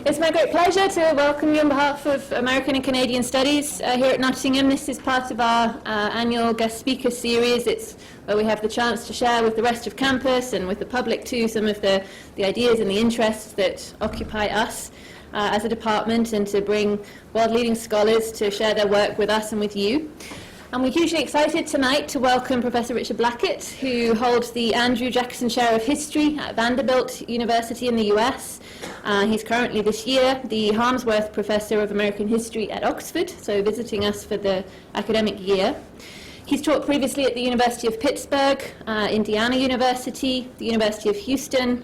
It's my great pleasure to welcome you on behalf of American and Canadian Studies here at Nottingham. This is part of our annual guest speaker series. It's where we have the chance to share with the rest of campus and with the public too some of the ideas and the interests that occupy us as a department, and to bring world-leading scholars to share their work with us and with you. And we're hugely excited tonight to welcome Professor Richard Blackett, who holds the Andrew Jackson Chair of History at Vanderbilt University in the US. He's currently this year the Harmsworth Professor of American History at Oxford, so visiting us for the academic year. He's taught previously at the University of Pittsburgh, Indiana University, the University of Houston.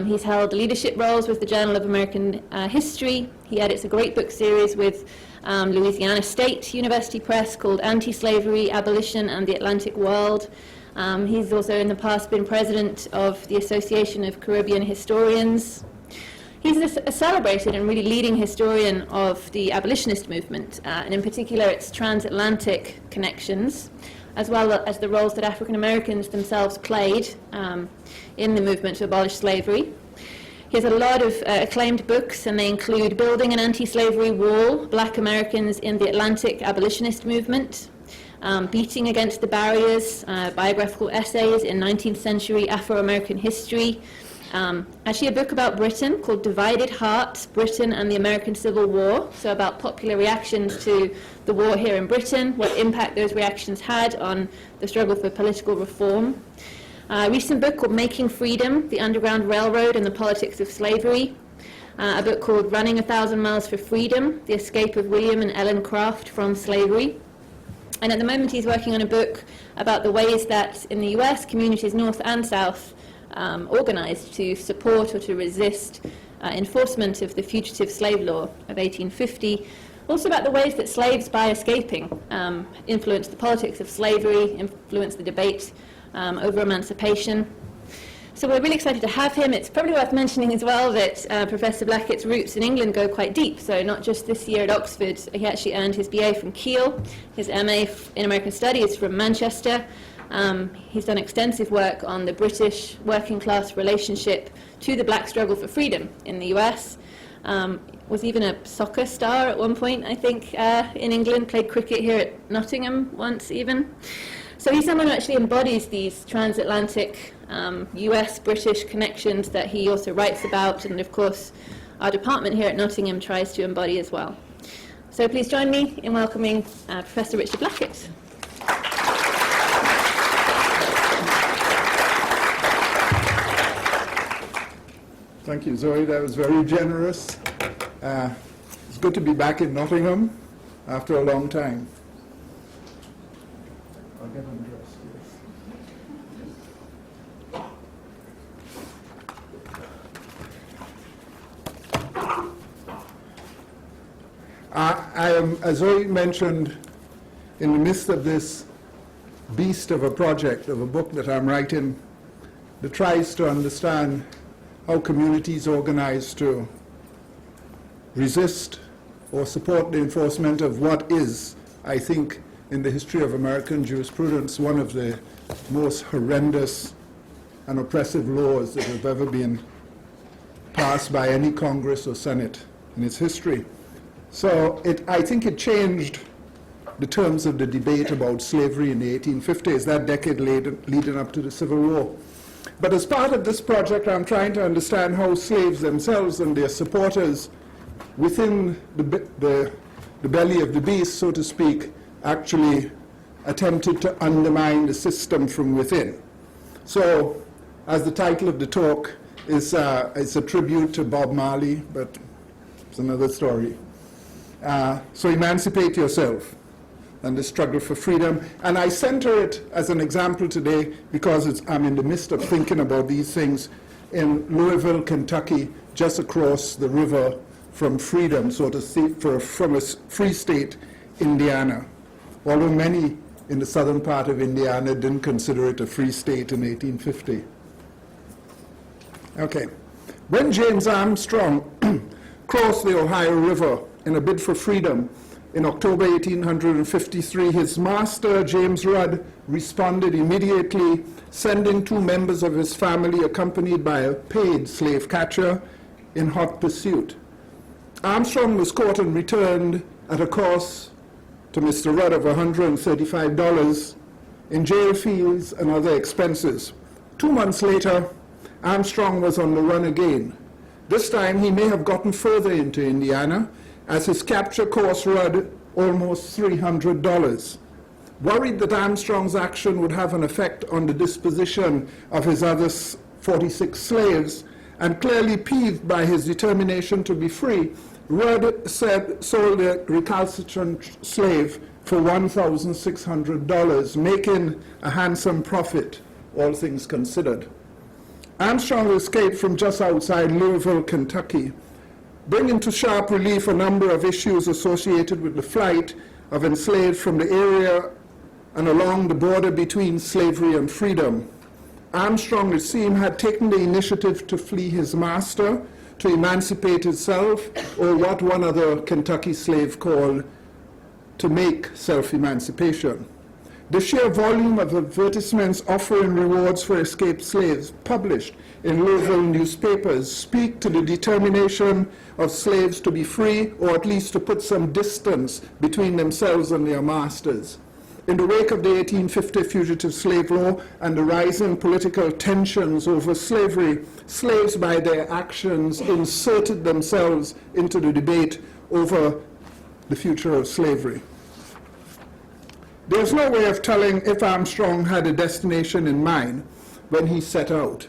He's held leadership roles with the Journal of American History. He edits a great book series with Louisiana State University Press called Antislavery, Abolition, and the Atlantic Wall. He's also in the past been president of the Association of Caribbean Historians. He's a celebrated and really leading historian of the abolitionist movement, and in particular its transatlantic connections, as well as the roles that African Americans themselves played in the movement to abolish slavery. He has a lot of acclaimed books, and they include Building an Antislavery Wall, Black Americans in the Atlantic Abolitionist Movement, Beating Against the Barriers, biographical essays in 19th century Afro-American history, actually a book about Britain called Divided Hearts, Britain and the American Civil War, so about popular reactions to the war here in Britain, what impact those reactions had on the struggle for political reform. A recent book called Making Freedom, The Underground Railroad and the Politics of Slavery. A book called Running 1,000 Miles for Freedom, The Escape of William and Ellen Craft from Slavery. And at the moment he's working on a book about the ways that in the US, communities north and south organized to support or to resist enforcement of the Fugitive Slave Law of 1850. Also about the ways that slaves, by escaping, influenced the politics of slavery, influenced the debate over emancipation. So we're really excited to have him. It's probably worth mentioning as well that Professor Blackett's roots in England go quite deep. So not just this year at Oxford, he actually earned his BA from Kiel, his MA in American Studies from Manchester. He's done extensive work on the British working class relationship to the black struggle for freedom in the US. Was even a soccer star at one point, I think, in England, played cricket here at Nottingham once even. So he's someone who actually embodies these transatlantic US-British connections that he also writes about, and of course our department here at Nottingham tries to embody as well. So please join me in welcoming Professor Richard Blackett. Thank you, Zoe. That was very generous. It's good to be back in Nottingham after a long time. I'll get undressed, yes. I am, as Zoe mentioned, in the midst of this beast of a project, of a book that I'm writing that tries to understand how communities organize to resist or support the enforcement of what is, I think, in the history of American jurisprudence, one of the most horrendous and oppressive laws that have ever been passed by any Congress or Senate in its history. So I think it changed the terms of the debate about slavery in the 1850s, that decade leading up to the Civil War. But as part of this project, I'm trying to understand how slaves themselves and their supporters within the belly of the beast, so to speak, actually attempted to undermine the system from within. So, as the title of the talk is, it's a tribute to Bob Marley, but it's another story. So emancipate yourself and the struggle for freedom. And I center it as an example today because I'm in the midst of thinking about these things in Louisville, Kentucky, just across the river from freedom, so to speak, from a free state, Indiana. Although many in the southern part of Indiana didn't consider it a free state in 1850. Okay. When James Armstrong crossed the Ohio River in a bid for freedom in October 1853, his master, James Rudd, responded immediately, sending 2 members of his family accompanied by a paid slave catcher in hot pursuit. Armstrong was caught and returned at a cost to Mr. Rudd of $135 in jail fees and other expenses. 2 months later, Armstrong was on the run again. This time he may have gotten further into Indiana, as his capture cost Rudd almost $300. Worried that Armstrong's action would have an effect on the disposition of his other 46 slaves, and clearly peeved by his determination to be free, Rudd sold a recalcitrant slave for $1,600, making a handsome profit, all things considered. Armstrong escaped from just outside Louisville, Kentucky, bringing to sharp relief a number of issues associated with the flight of enslaved from the area and along the border between slavery and freedom. Armstrong, it seemed, had taken the initiative to flee his master, to emancipate himself, or what one other Kentucky slave called to make self-emancipation. The sheer volume of advertisements offering rewards for escaped slaves published in Louisville newspapers speak to the determination of slaves to be free, or at least to put some distance between themselves and their masters. In the wake of the 1850 Fugitive Slave Law and the rising political tensions over slavery, slaves by their actions inserted themselves into the debate over the future of slavery. There's no way of telling if Armstrong had a destination in mind when he set out.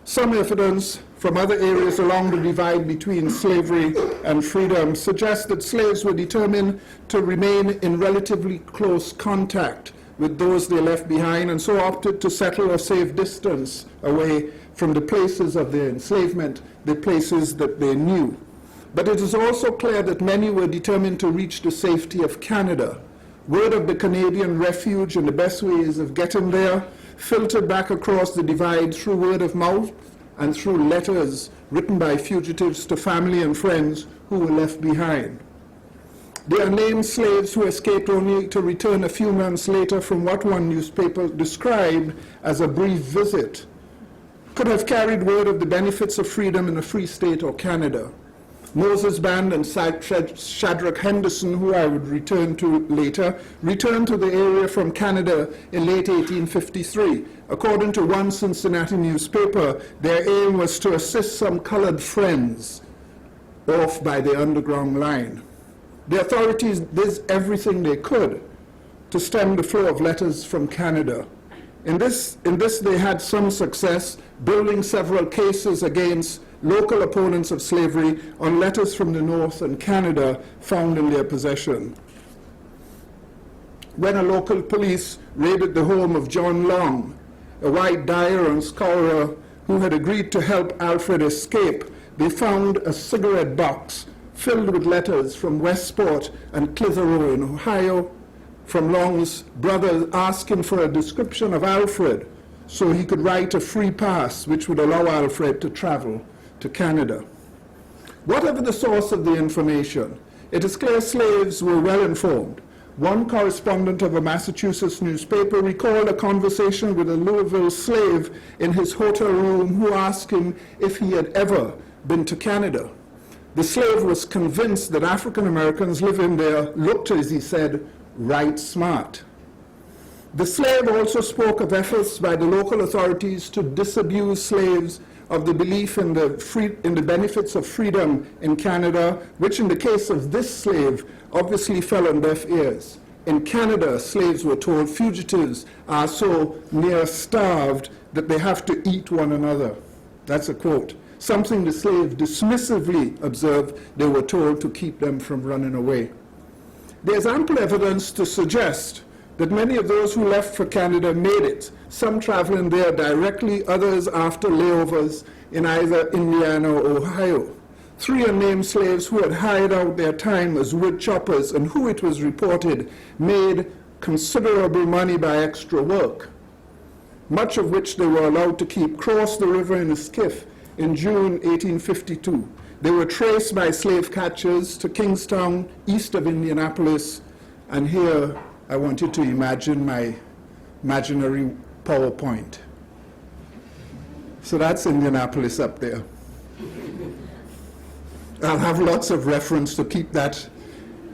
Some evidence from other areas along the divide between slavery and freedom suggests that slaves were determined to remain in relatively close contact with those they left behind, and so opted to settle a safe distance away from the places of their enslavement, the places that they knew. But it is also clear that many were determined to reach the safety of Canada. Word of the Canadian refuge and the best ways of getting there filtered back across the divide through word of mouth and through letters written by fugitives to family and friends who were left behind. There are named slaves who escaped only to return a few months later from what one newspaper described as a brief visit, could have carried word of the benefits of freedom in a free state or Canada. Moses Band and Shadrach Henderson, who I would return to later, returned to the area from Canada in late 1853. According to one Cincinnati newspaper, their aim was to assist some colored friends off by the underground line. The authorities did everything they could to stem the flow of letters from Canada. In this they had some success, building several cases against local opponents of slavery on letters from the North and Canada found in their possession. When a local police raided the home of John Long, a white dyer and scourer who had agreed to help Alfred escape, they found a cigarette box filled with letters from Westport and Clitheroe in Ohio, from Long's brother asking for a description of Alfred so he could write a free pass which would allow Alfred to travel to Canada. Whatever the source of the information, it is clear slaves were well informed. One correspondent of a Massachusetts newspaper recalled a conversation with a Louisville slave in his hotel room who asked him if he had ever been to Canada. The slave was convinced that African Americans living there looked, as he said, right smart. The slave also spoke of efforts by the local authorities to disabuse slaves of the belief in the benefits of freedom in Canada, which in the case of this slave obviously fell on deaf ears. In Canada, slaves were told fugitives are so near starved that they have to eat one another. That's a quote. Something the slave dismissively observed they were told to keep them from running away. There's ample evidence to suggest that many of those who left for Canada made it, some traveling there directly, others after layovers in either Indiana or Ohio. 3 unnamed slaves who had hired out their time as wood choppers and who, it was reported, made considerable money by extra work, much of which they were allowed to keep, crossed the river in a skiff in June 1852. They were traced by slave catchers to Kingstown, east of Indianapolis, and here I want you to imagine my imaginary PowerPoint. So that's Indianapolis up there. I'll have lots of reference to keep that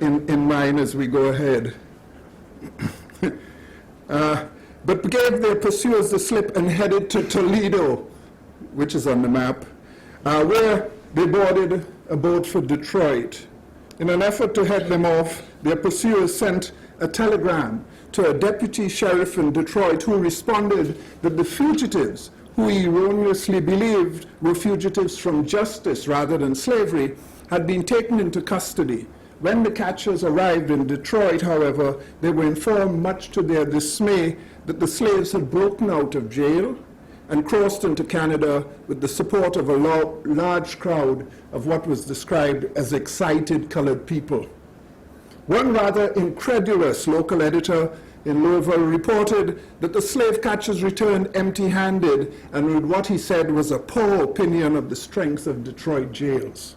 in mind as we go ahead. But gave their pursuers the slip and headed to Toledo, which is on the map, where they boarded a boat for Detroit. In an effort to head them off, their pursuers sent a telegram to a deputy sheriff in Detroit who responded that the fugitives, who he erroneously believed were fugitives from justice rather than slavery, had been taken into custody. When the catchers arrived in Detroit, however, they were informed, much to their dismay, that the slaves had broken out of jail and crossed into Canada with the support of a large crowd of what was described as excited colored people. One rather incredulous local editor in Louisville reported that the slave catchers returned empty-handed and with what he said was a poor opinion of the strength of Detroit jails.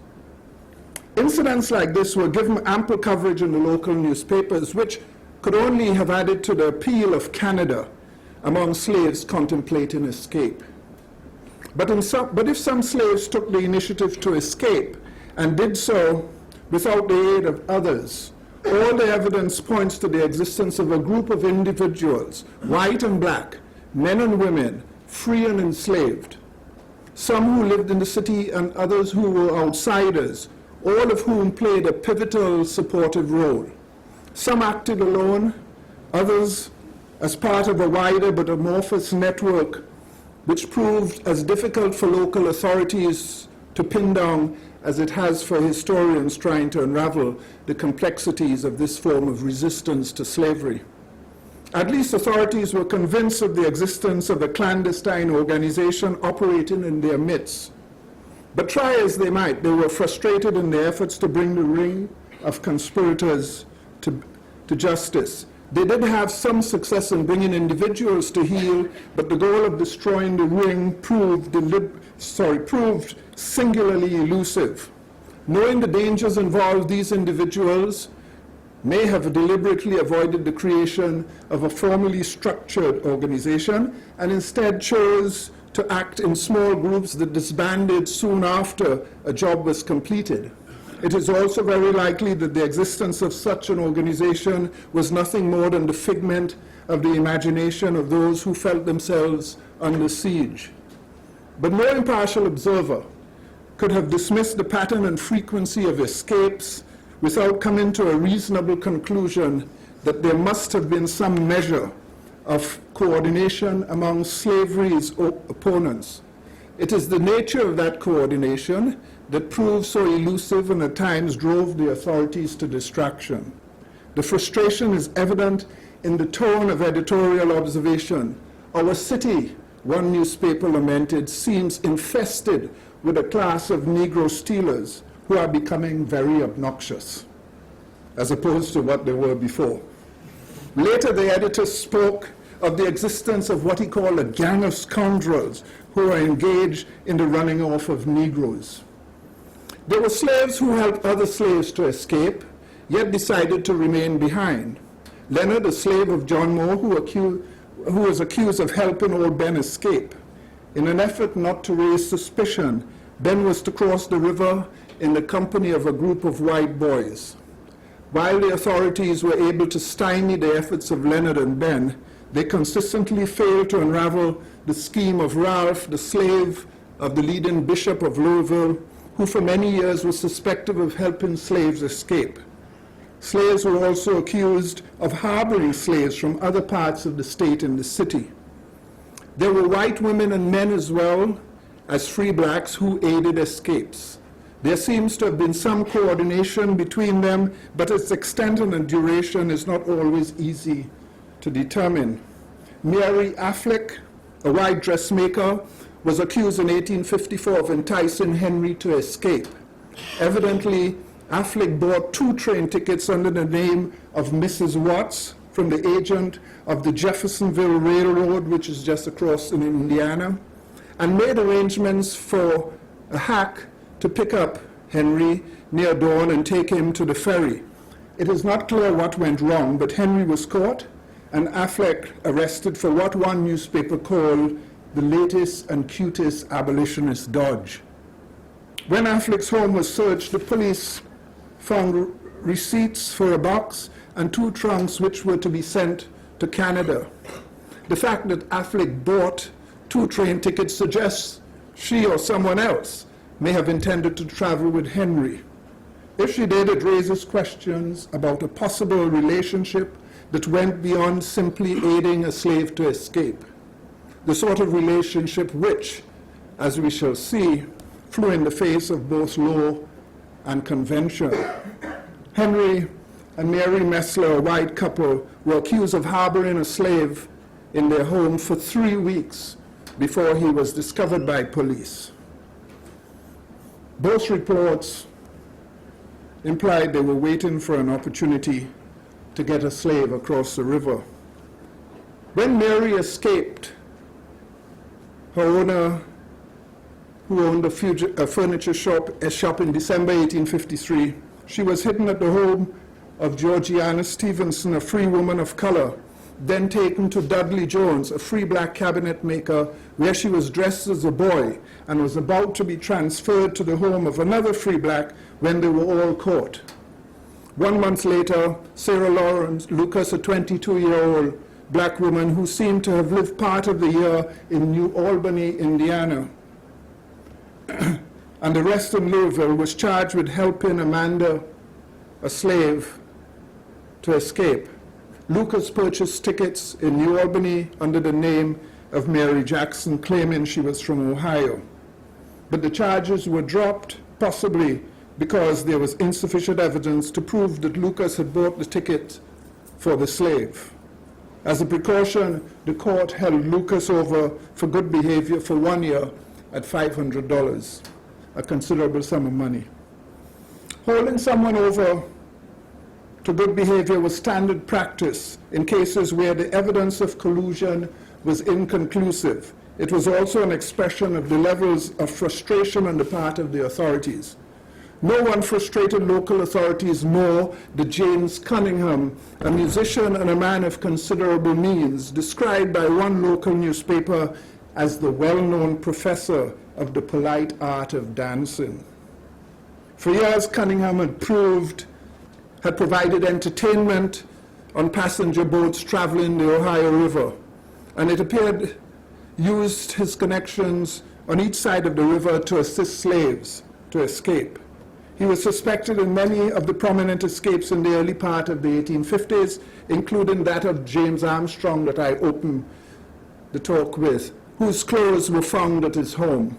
Incidents like this were given ample coverage in the local newspapers, which could only have added to the appeal of Canada among slaves contemplating escape. But if some slaves took the initiative to escape and did so without the aid of others, all the evidence points to the existence of a group of individuals, white and black, men and women, free and enslaved, some who lived in the city and others who were outsiders, all of whom played a pivotal supportive role. Some acted alone, others as part of a wider but amorphous network which proved as difficult for local authorities to pin down as it has for historians trying to unravel the complexities of this form of resistance to slavery. At least authorities were convinced of the existence of a clandestine organization operating in their midst. But try as they might, they were frustrated in their efforts to bring the ring of conspirators to justice. They did have some success in bringing individuals to heel, but the goal of destroying the ring proved singularly elusive. Knowing the dangers involved, these individuals may have deliberately avoided the creation of a formally structured organization and instead chose to act in small groups that disbanded soon after a job was completed. It is also very likely that the existence of such an organization was nothing more than the figment of the imagination of those who felt themselves under siege. But no impartial observer could have dismissed the pattern and frequency of escapes without coming to a reasonable conclusion that there must have been some measure of coordination among slavery's opponents. It is the nature of that coordination that proved so elusive and at times drove the authorities to distraction. The frustration is evident in the tone of editorial observation. Our city, one newspaper lamented, seems infested with a class of Negro stealers who are becoming very obnoxious, as opposed to what they were before. Later, the editor spoke of the existence of what he called a gang of scoundrels who are engaged in the running off of Negroes. There were slaves who helped other slaves to escape, yet decided to remain behind. Leonard, a slave of John Moore, who was accused of helping old Ben escape. In an effort not to raise suspicion, Ben was to cross the river in the company of a group of white boys. While the authorities were able to stymie the efforts of Leonard and Ben, they consistently failed to unravel the scheme of Ralph, the slave of the leading bishop of Louisville, who for many years was suspected of helping slaves escape. Slaves were also accused of harboring slaves from other parts of the state and the city. There were white women and men as well as free blacks who aided escapes. There seems to have been some coordination between them, but its extent and duration is not always easy to determine. Mary Affleck, a white dressmaker, was accused in 1854 of enticing Henry to escape. Evidently, Affleck bought 2 train tickets under the name of Mrs. Watts from the agent of the Jeffersonville Railroad, which is just across in Indiana, and made arrangements for a hack to pick up Henry near dawn and take him to the ferry. It is not clear what went wrong, but Henry was caught and Affleck arrested for what one newspaper called the latest and cutest abolitionist dodge. When Affleck's home was searched, the police found receipts for a box and 2 trunks which were to be sent to Canada. The fact that Affleck bought 2 train tickets suggests she or someone else may have intended to travel with Henry. If she did, it raises questions about a possible relationship that went beyond simply aiding a slave to escape. The sort of relationship which, as we shall see, flew in the face of both law and convention. Henry and Mary Messler, a white couple, were accused of harboring a slave in their home for 3 weeks before he was discovered by police. Both reports implied they were waiting for an opportunity to get a slave across the river. When Mary escaped, her owner, who owned a furniture shop in December 1853, she was hidden at the home of Georgiana Stevenson, a free woman of color, then taken to Dudley Jones, a free black cabinet maker, where she was dressed as a boy and was about to be transferred to the home of another free black when they were all caught. 1 month later, Sarah Lawrence Lucas, a 22-year-old black woman who seemed to have lived part of the year in New Albany, Indiana, and the rest in Louisville, was charged with helping Amanda, a slave, to escape. Lucas purchased tickets in New Albany under the name of Mary Jackson, claiming she was from Ohio. But the charges were dropped, possibly because there was insufficient evidence to prove that Lucas had bought the ticket for the slave. As a precaution, the court held Lucas over for good behavior for 1 year at $500, a considerable sum of money. Holding someone over to good behavior was standard practice in cases where the evidence of collusion was inconclusive. It was also an expression of the levels of frustration on the part of the authorities. No one frustrated local authorities more than James Cunningham, a musician and a man of considerable means, described by one local newspaper as the well-known professor of the polite art of dancing. For years, Cunningham had provided entertainment on passenger boats traveling the Ohio River, and it appeared used his connections on each side of the river to assist slaves to escape. He was suspected in many of the prominent escapes in the early part of the 1850s, including that of James Armstrong that I opened the talk with, whose clothes were found at his home.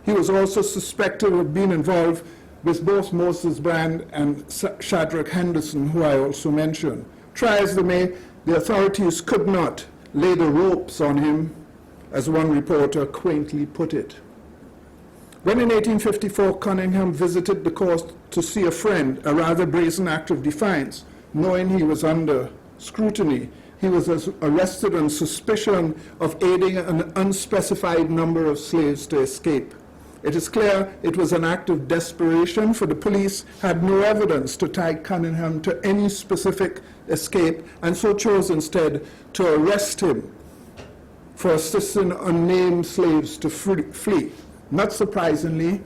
He was also suspected of being involved with both Moses Brand and Shadrach Henderson, who I also mentioned. Try as they may, the authorities could not lay the ropes on him, as one reporter quaintly put it. When in 1854 Cunningham visited the court to see a friend, a rather brazen act of defiance, knowing he was under scrutiny, he was arrested on suspicion of aiding an unspecified number of slaves to escape. It is clear it was an act of desperation, for the police had no evidence to tie Cunningham to any specific escape, and so chose instead to arrest him for assisting unnamed slaves to flee. Not surprisingly,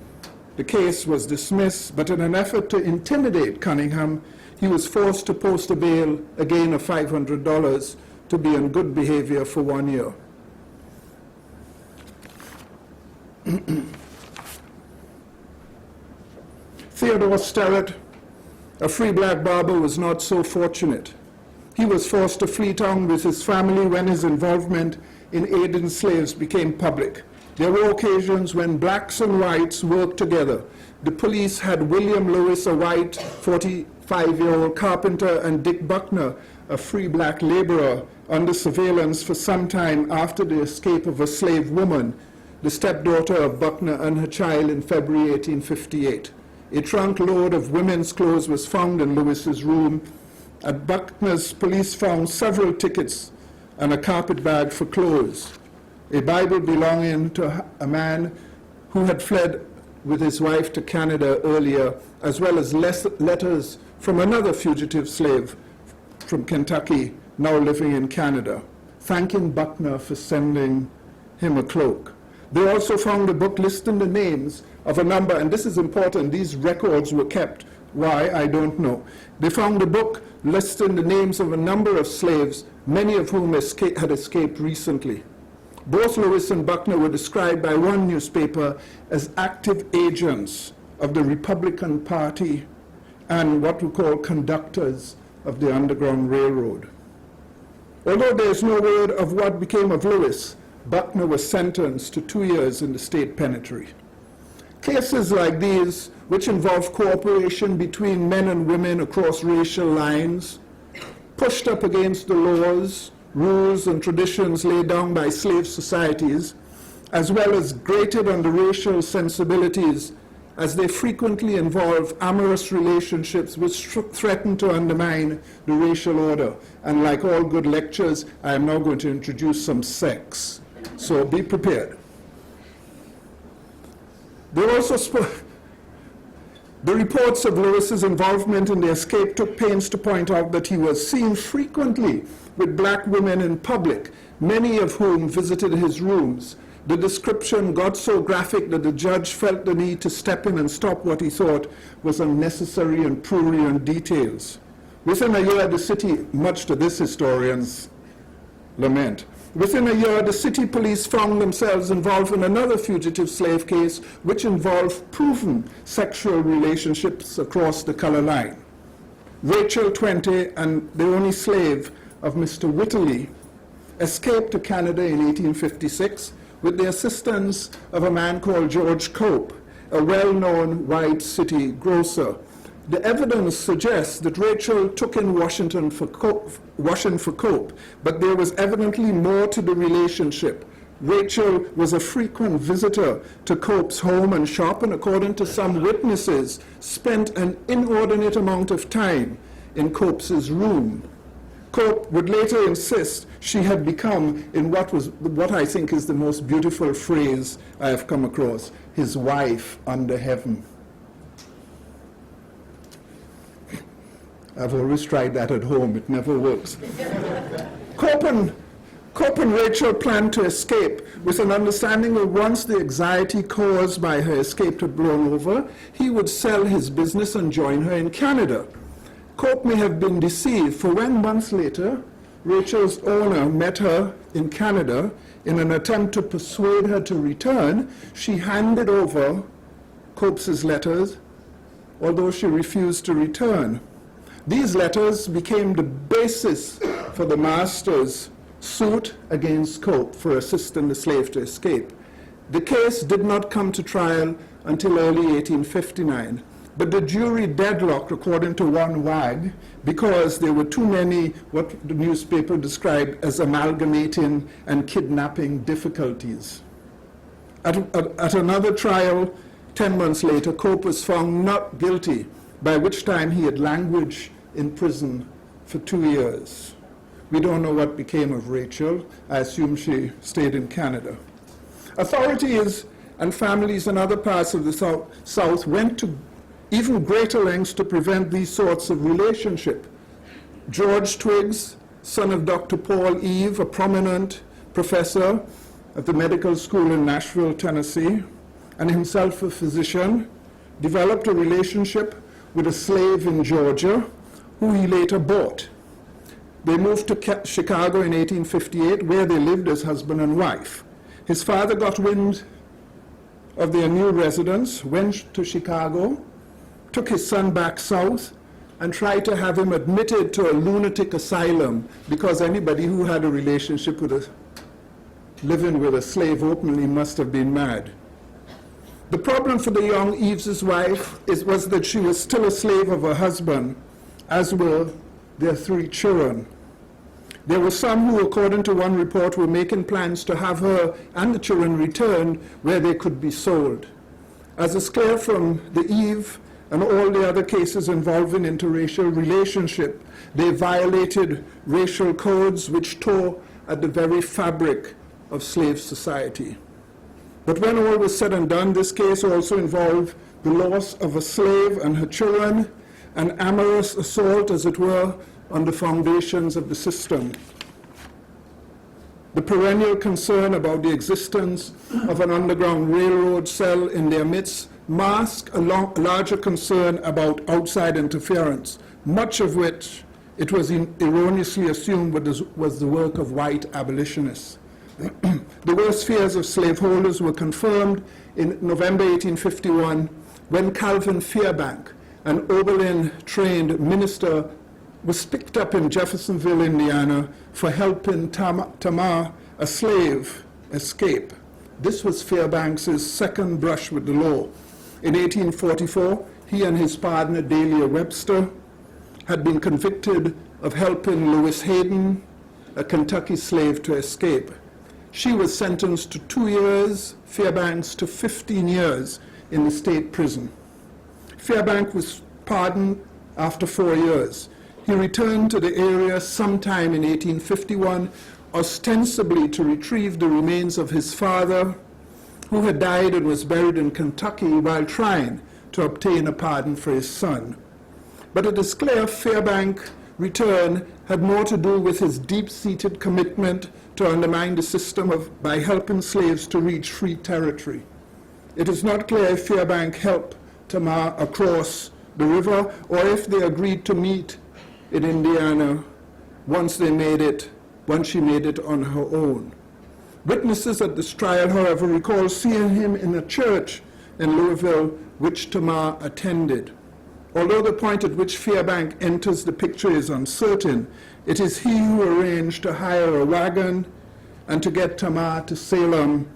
the case was dismissed, but in an effort to intimidate Cunningham, he was forced to post a bail, again of $500, to be on good behavior for 1 year. Theodore Sterrett, a free black barber, was not so fortunate. He was forced to flee town with his family when his involvement in aiding slaves became public. There were occasions when blacks and whites worked together. The police had William Lewis, a white 45-year-old carpenter, and Dick Buckner, a free black laborer, under surveillance for some time after the escape of a slave woman, the stepdaughter of Buckner and her child, in February 1858. A trunk load of women's clothes was found in Lewis's room. At Buckner's, police found several tickets and a carpet bag for clothes, a Bible belonging to a man who had fled with his wife to Canada earlier, as well as letters from another fugitive slave from Kentucky, now living in Canada, thanking Buckner for sending him a cloak. They also found a book listing the names of a number, and this is important, these records were kept. Why, I don't know. They found a book listing the names of a number of slaves, many of whom had escaped recently. Both Lewis and Buckner were described by one newspaper as active agents of the Republican Party and what we call conductors of the Underground Railroad. Although there is no word of what became of Lewis, Buckner was sentenced to 2 years in the state penitentiary. Cases like these, which involve cooperation between men and women across racial lines, pushed up against the laws, rules, and traditions laid down by slave societies, as well as grated on the racial sensibilities, as they frequently involve amorous relationships which threaten to undermine the racial order. And like all good lectures, I am now going to introduce some sex. So be prepared. They also the reports of Lewis's involvement in the escape took pains to point out that he was seen frequently with black women in public, many of whom visited his rooms. The description got so graphic that the judge felt the need to step in and stop what he thought was unnecessary and prurient details. Within a year, the city, much to this historian's lament, within a year, the city police found themselves involved in another fugitive slave case, which involved proven sexual relationships across the color line. Rachel, 20, and the only slave of Mr. Whittley, escaped to Canada in 1856 with the assistance of a man called George Cope, a well-known white city grocer. The evidence suggests that Rachel took in Washington for Cope, but there was evidently more to the relationship. Rachel was a frequent visitor to Cope's home and shop, and according to some witnesses, spent an inordinate amount of time in Cope's room. Cope would later insist she had become, in what I think is the most beautiful phrase I have come across, his wife under heaven. I've always tried that at home. It never works. Cope and Rachel planned to escape with an understanding that once the anxiety caused by her escape had blown over, he would sell his business and join her in Canada. Cope may have been deceived, for when months later Rachel's owner met her in Canada in an attempt to persuade her to return, she handed over Cope's letters, although she refused to return. These letters became the basis for the master's suit against Cope for assisting the slave to escape. The case did not come to trial until early 1859. But the jury deadlocked, according to one wag, because there were too many, what the newspaper described as amalgamating and kidnapping difficulties. At another trial, 10 months later, Cope was found not guilty, by which time he had languished in prison for 2 years. We don't know what became of Rachel. I assume she stayed in Canada. Authorities and families in other parts of the South went to even greater lengths to prevent these sorts of relationship. George Twiggs, son of Dr. Paul Eve, a prominent professor at the medical school in Nashville, Tennessee, and himself a physician, developed a relationship with a slave in Georgia who he later bought. They moved to Chicago in 1858, where they lived as husband and wife. His father got wind of their new residence, went to Chicago, took his son back south, and tried to have him admitted to a lunatic asylum, because anybody who had a relationship with living with a slave openly must have been mad. The problem for the young Eves' wife was that she was still a slave of her husband, as were their 3 children. There were some who, according to one report, were making plans to have her and the children returned where they could be sold. As is clear from the Eve and all the other cases involving interracial relationship, they violated racial codes which tore at the very fabric of slave society. But when all was said and done, this case also involved the loss of a slave and her children, an amorous assault, as it were, on the foundations of the system. The perennial concern about the existence of an underground railroad cell in their midst mask a larger concern about outside interference, much of which it was erroneously assumed was the work of white abolitionists. The worst fears of slaveholders were confirmed in November 1851 when Calvin Fairbank, an Oberlin-trained minister, was picked up in Jeffersonville, Indiana, for helping Tamar, a slave, escape. This was Fairbanks's second brush with the law. In 1844, he and his partner, Delia Webster, had been convicted of helping Louis Hayden, a Kentucky slave, to escape. She was sentenced to 2 years, Fairbanks to 15 years in the state prison. Fairbanks was pardoned after 4 years. He returned to the area sometime in 1851, ostensibly to retrieve the remains of his father, who had died and was buried in Kentucky, while trying to obtain a pardon for his son. But it is clear Fairbanks' return had more to do with his deep-seated commitment to undermine the system by helping slaves to reach free territory. It is not clear if Fairbanks helped Tamar across the river or if they agreed to meet in Indiana once she made it on her own. Witnesses at this trial, however, recall seeing him in a church in Louisville, which Tamar attended. Although the point at which Fairbanks enters the picture is uncertain, it is he who arranged to hire a wagon and to get Tamar to Salem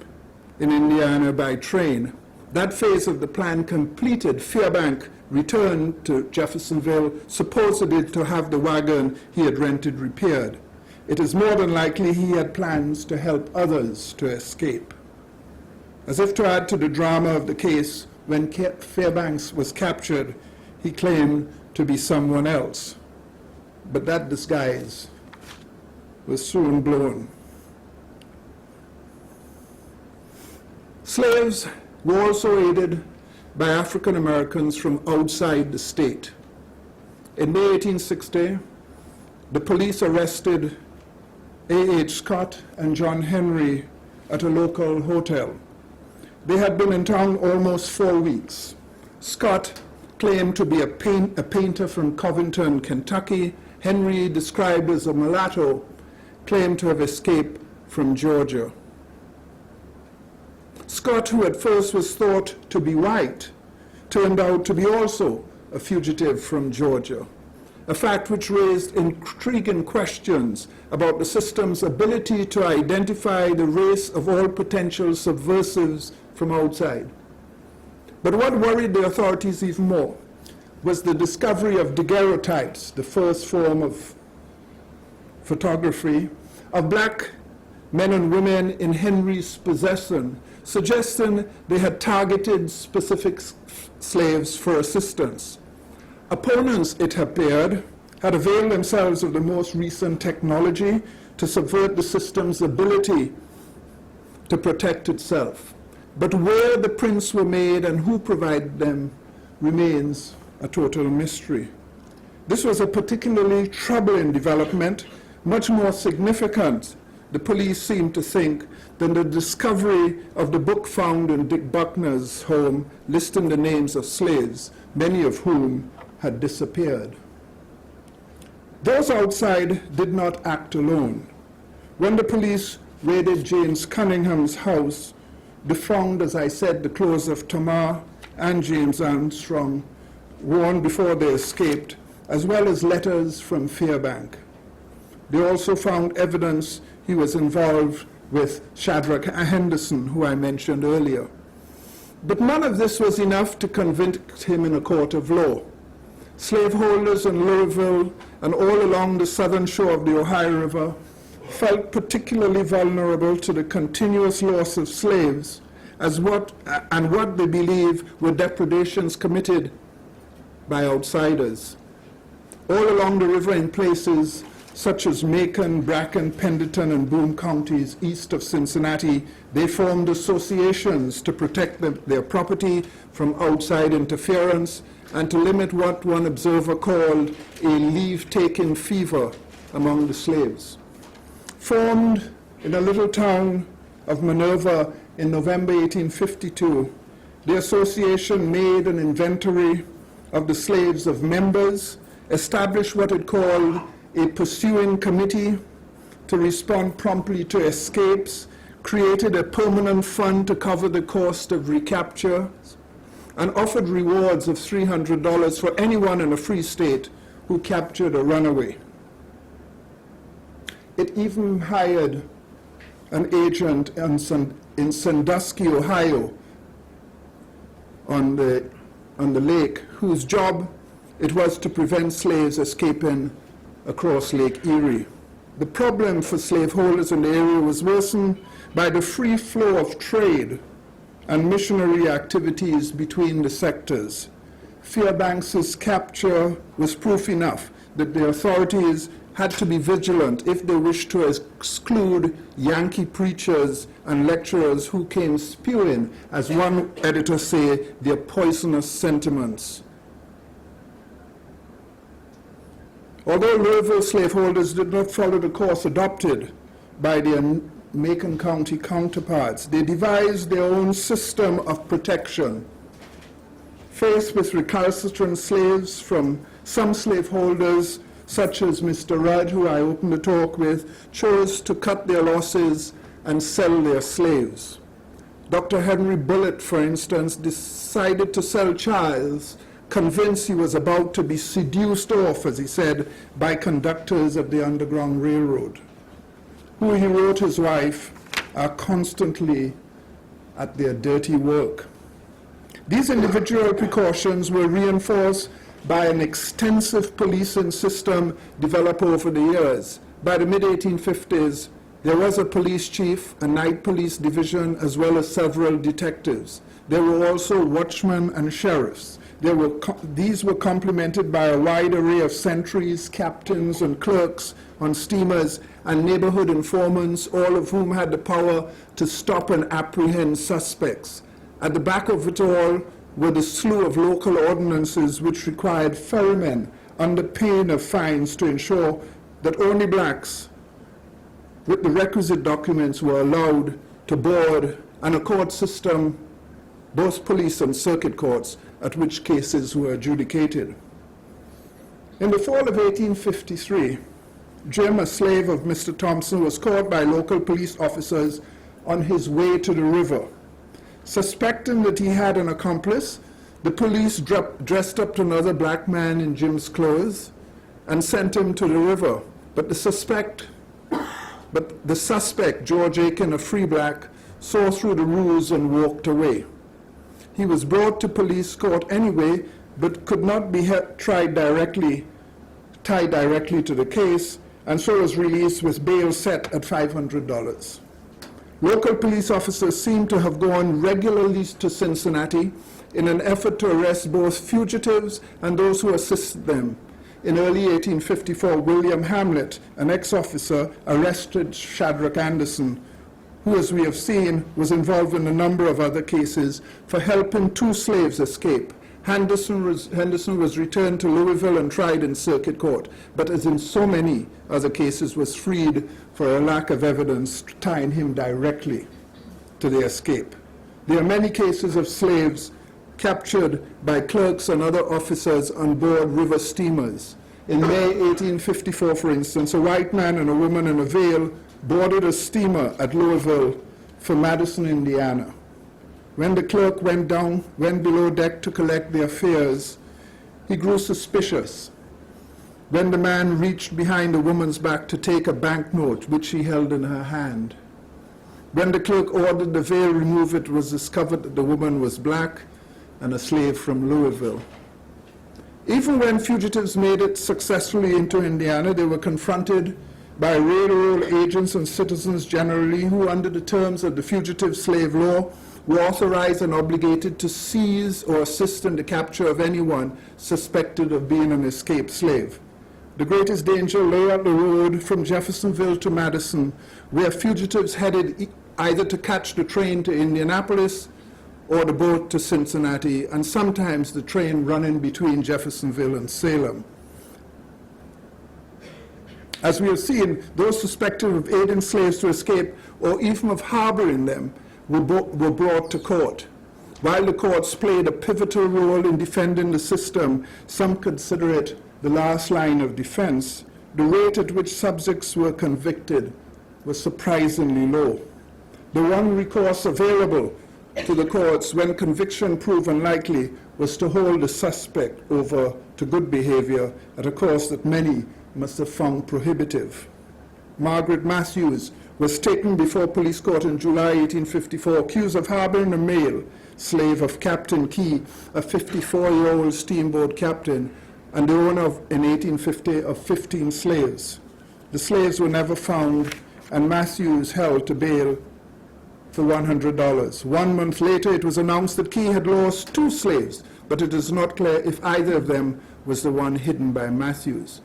in Indiana by train. That phase of the plan completed, Fairbanks returned to Jeffersonville, supposedly to have the wagon he had rented repaired. It is more than likely he had plans to help others to escape. As if to add to the drama of the case, when Fairbanks was captured, he claimed to be someone else. But that disguise was soon blown. Slaves were also aided by African Americans from outside the state. In May 1860, the police arrested A.H. Scott and John Henry at a local hotel. They had been in town almost 4 weeks. Scott claimed to be a painter from Covington, Kentucky. Henry, described as a mulatto, claimed to have escaped from Georgia. Scott, who at first was thought to be white, turned out to be also a fugitive from Georgia, a fact which raised intriguing questions about the system's ability to identify the race of all potential subversives from outside. But what worried the authorities even more was the discovery of daguerreotypes, the first form of photography, of black men and women in Henry's possession, suggesting they had targeted specific slaves for assistance. Opponents, it appeared, had availed themselves of the most recent technology to subvert the system's ability to protect itself. But where the prints were made and who provided them remains a total mystery. This was a particularly troubling development, much more significant, the police seemed to think, than the discovery of the book found in Dick Buckner's home listing the names of slaves, many of whom had disappeared. Those outside did not act alone. When the police raided James Cunningham's house, they found, as I said, the clothes of Tamar and James Armstrong, worn before they escaped, as well as letters from Fairbanks. They also found evidence he was involved with Shadrach Henderson, who I mentioned earlier. But none of this was enough to convict him in a court of law. Slaveholders in Louisville and all along the southern shore of the Ohio River felt particularly vulnerable to the continuous loss of slaves as what they believe were depredations committed by outsiders. All along the river in places such as Macon, Bracken, Pendleton, and Boone counties east of Cincinnati, they formed associations to protect their property from outside interference and to limit what one observer called a leave-taking fever among the slaves. Formed in a little town of Minerva in November 1852, The association made an inventory of the slaves of members, established what it called a pursuing committee to respond promptly to escapes, created a permanent fund to cover the cost of recapture, and offered rewards of $300 for anyone in a free state who captured a runaway. It even hired an agent in Sandusky, Ohio, on the lake, whose job it was to prevent slaves escaping across Lake Erie. The problem for slaveholders in the area was worsened by the free flow of trade and missionary activities between the sectors. Fairbanks's capture was proof enough that the authorities had to be vigilant if they wished to exclude Yankee preachers and lecturers who came spewing, as one editor said, their poisonous sentiments. Although Louisville slaveholders did not follow the course adopted by their Macon County counterparts, they devised their own system of protection. Faced with recalcitrant slaves, from some slaveholders, such as Mr. Rudd, who I opened the talk with, chose to cut their losses and sell their slaves. Dr. Henry Bullitt, for instance, decided to sell Charles, convinced he was about to be seduced off, as he said, by conductors of the Underground Railroad, who, he wrote his wife, are constantly at their dirty work. These individual precautions were reinforced by an extensive policing system developed over the years. By the mid-1850s, there was a police chief, a night police division, as well as several detectives. There were also watchmen and sheriffs. These were complemented by a wide array of sentries, captains, and clerks on steamers, and neighborhood informants, all of whom had the power to stop and apprehend suspects. At the back of it all were the slew of local ordinances which required ferrymen under pain of fines to ensure that only blacks with the requisite documents were allowed to board, and a court system, both police and circuit courts, at which cases were adjudicated. In the fall of 1853, Jim, a slave of Mr. Thompson, was caught by local police officers on his way to the river. Suspecting that he had an accomplice, the police dressed up another black man in Jim's clothes and sent him to the river. But the suspect, George Aiken, a free black, saw through the ruse and walked away. He was brought to police court anyway, but could not be tied directly to the case, and so was released with bail set at $500. Local police officers seem to have gone regularly to Cincinnati in an effort to arrest both fugitives and those who assisted them. In early 1854, William Hamlet, an ex-officer, arrested Shadrach Anderson, who, as we have seen, was involved in a number of other cases for helping two slaves escape. Henderson was returned to Louisville and tried in circuit court, but as in so many other cases, was freed for a lack of evidence tying him directly to the escape. There are many cases of slaves captured by clerks and other officers on board river steamers. In May 1854, for instance, a white man and a woman in a veil boarded a steamer at Louisville for Madison, Indiana. When the clerk went below deck to collect their fares, he grew suspicious. When the man reached behind the woman's back to take a banknote, which she held in her hand. When the clerk ordered the veil removed, it was discovered that the woman was black and a slave from Louisville. Even when fugitives made it successfully into Indiana, they were confronted by railroad agents and citizens generally who, under the terms of the Fugitive Slave Law, were authorized and obligated to seize or assist in the capture of anyone suspected of being an escaped slave. The greatest danger lay at the road from Jeffersonville to Madison, where fugitives headed either to catch the train to Indianapolis or the boat to Cincinnati, and sometimes the train running between Jeffersonville and Salem. As we have seen, those suspected of aiding slaves to escape or even of harboring them were brought to court. While the courts played a pivotal role in defending the system, some consider it the last line of defense, the rate at which subjects were convicted was surprisingly low. The one recourse available to the courts when conviction proved unlikely was to hold the suspect over to good behavior at a cost that many must have found prohibitive. Margaret Matthews was taken before police court in July 1854, accused of harboring a male slave of Captain Key, a 54-year-old steamboat captain, and the owner in 1850 of 15 slaves. The slaves were never found, and Matthews held to bail for $100. 1 month later, it was announced that Key had lost 2 slaves, but it is not clear if either of them was the one hidden by Matthews.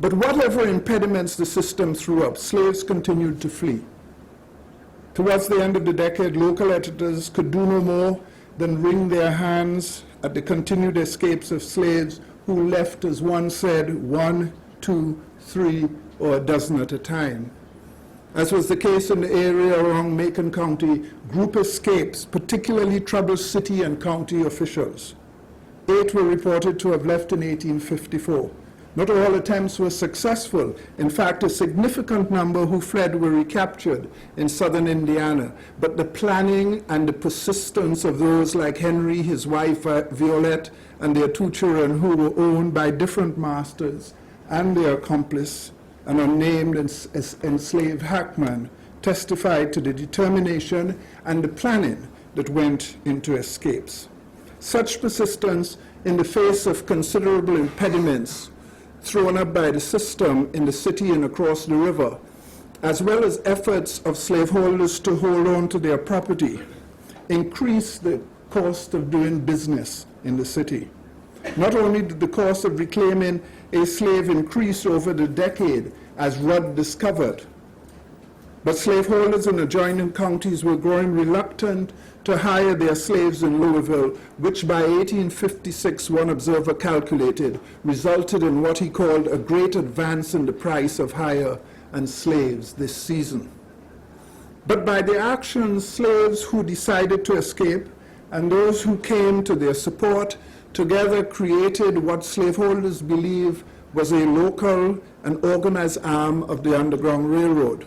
But whatever impediments the system threw up, slaves continued to flee. Towards the end of the decade, local editors could do no more than wring their hands at the continued escapes of slaves who left, as one said, 1, 2, 3, or a dozen at a time. As was the case in the area around Macon County, group escapes particularly troubled city and county officials. 8 were reported to have left in 1854. Not all attempts were successful. In fact, a significant number who fled were recaptured in southern Indiana. But the planning and the persistence of those like Henry, his wife Violette, and their 2 children who were owned by different masters, and their accomplice, an unnamed enslaved hackman, testified to the determination and the planning that went into escapes. Such persistence in the face of considerable impediments thrown up by the system in the city and across the river, as well as efforts of slaveholders to hold on to their property, increased the cost of doing business in the city. Not only did the cost of reclaiming a slave increase over the decade, as Rudd discovered, but slaveholders in adjoining counties were growing reluctant to hire their slaves in Louisville, which by 1856, one observer calculated, resulted in what he called a great advance in the price of hire and slaves this season. But by their actions, slaves who decided to escape and those who came to their support together created what slaveholders believe was a local and organized arm of the Underground Railroad.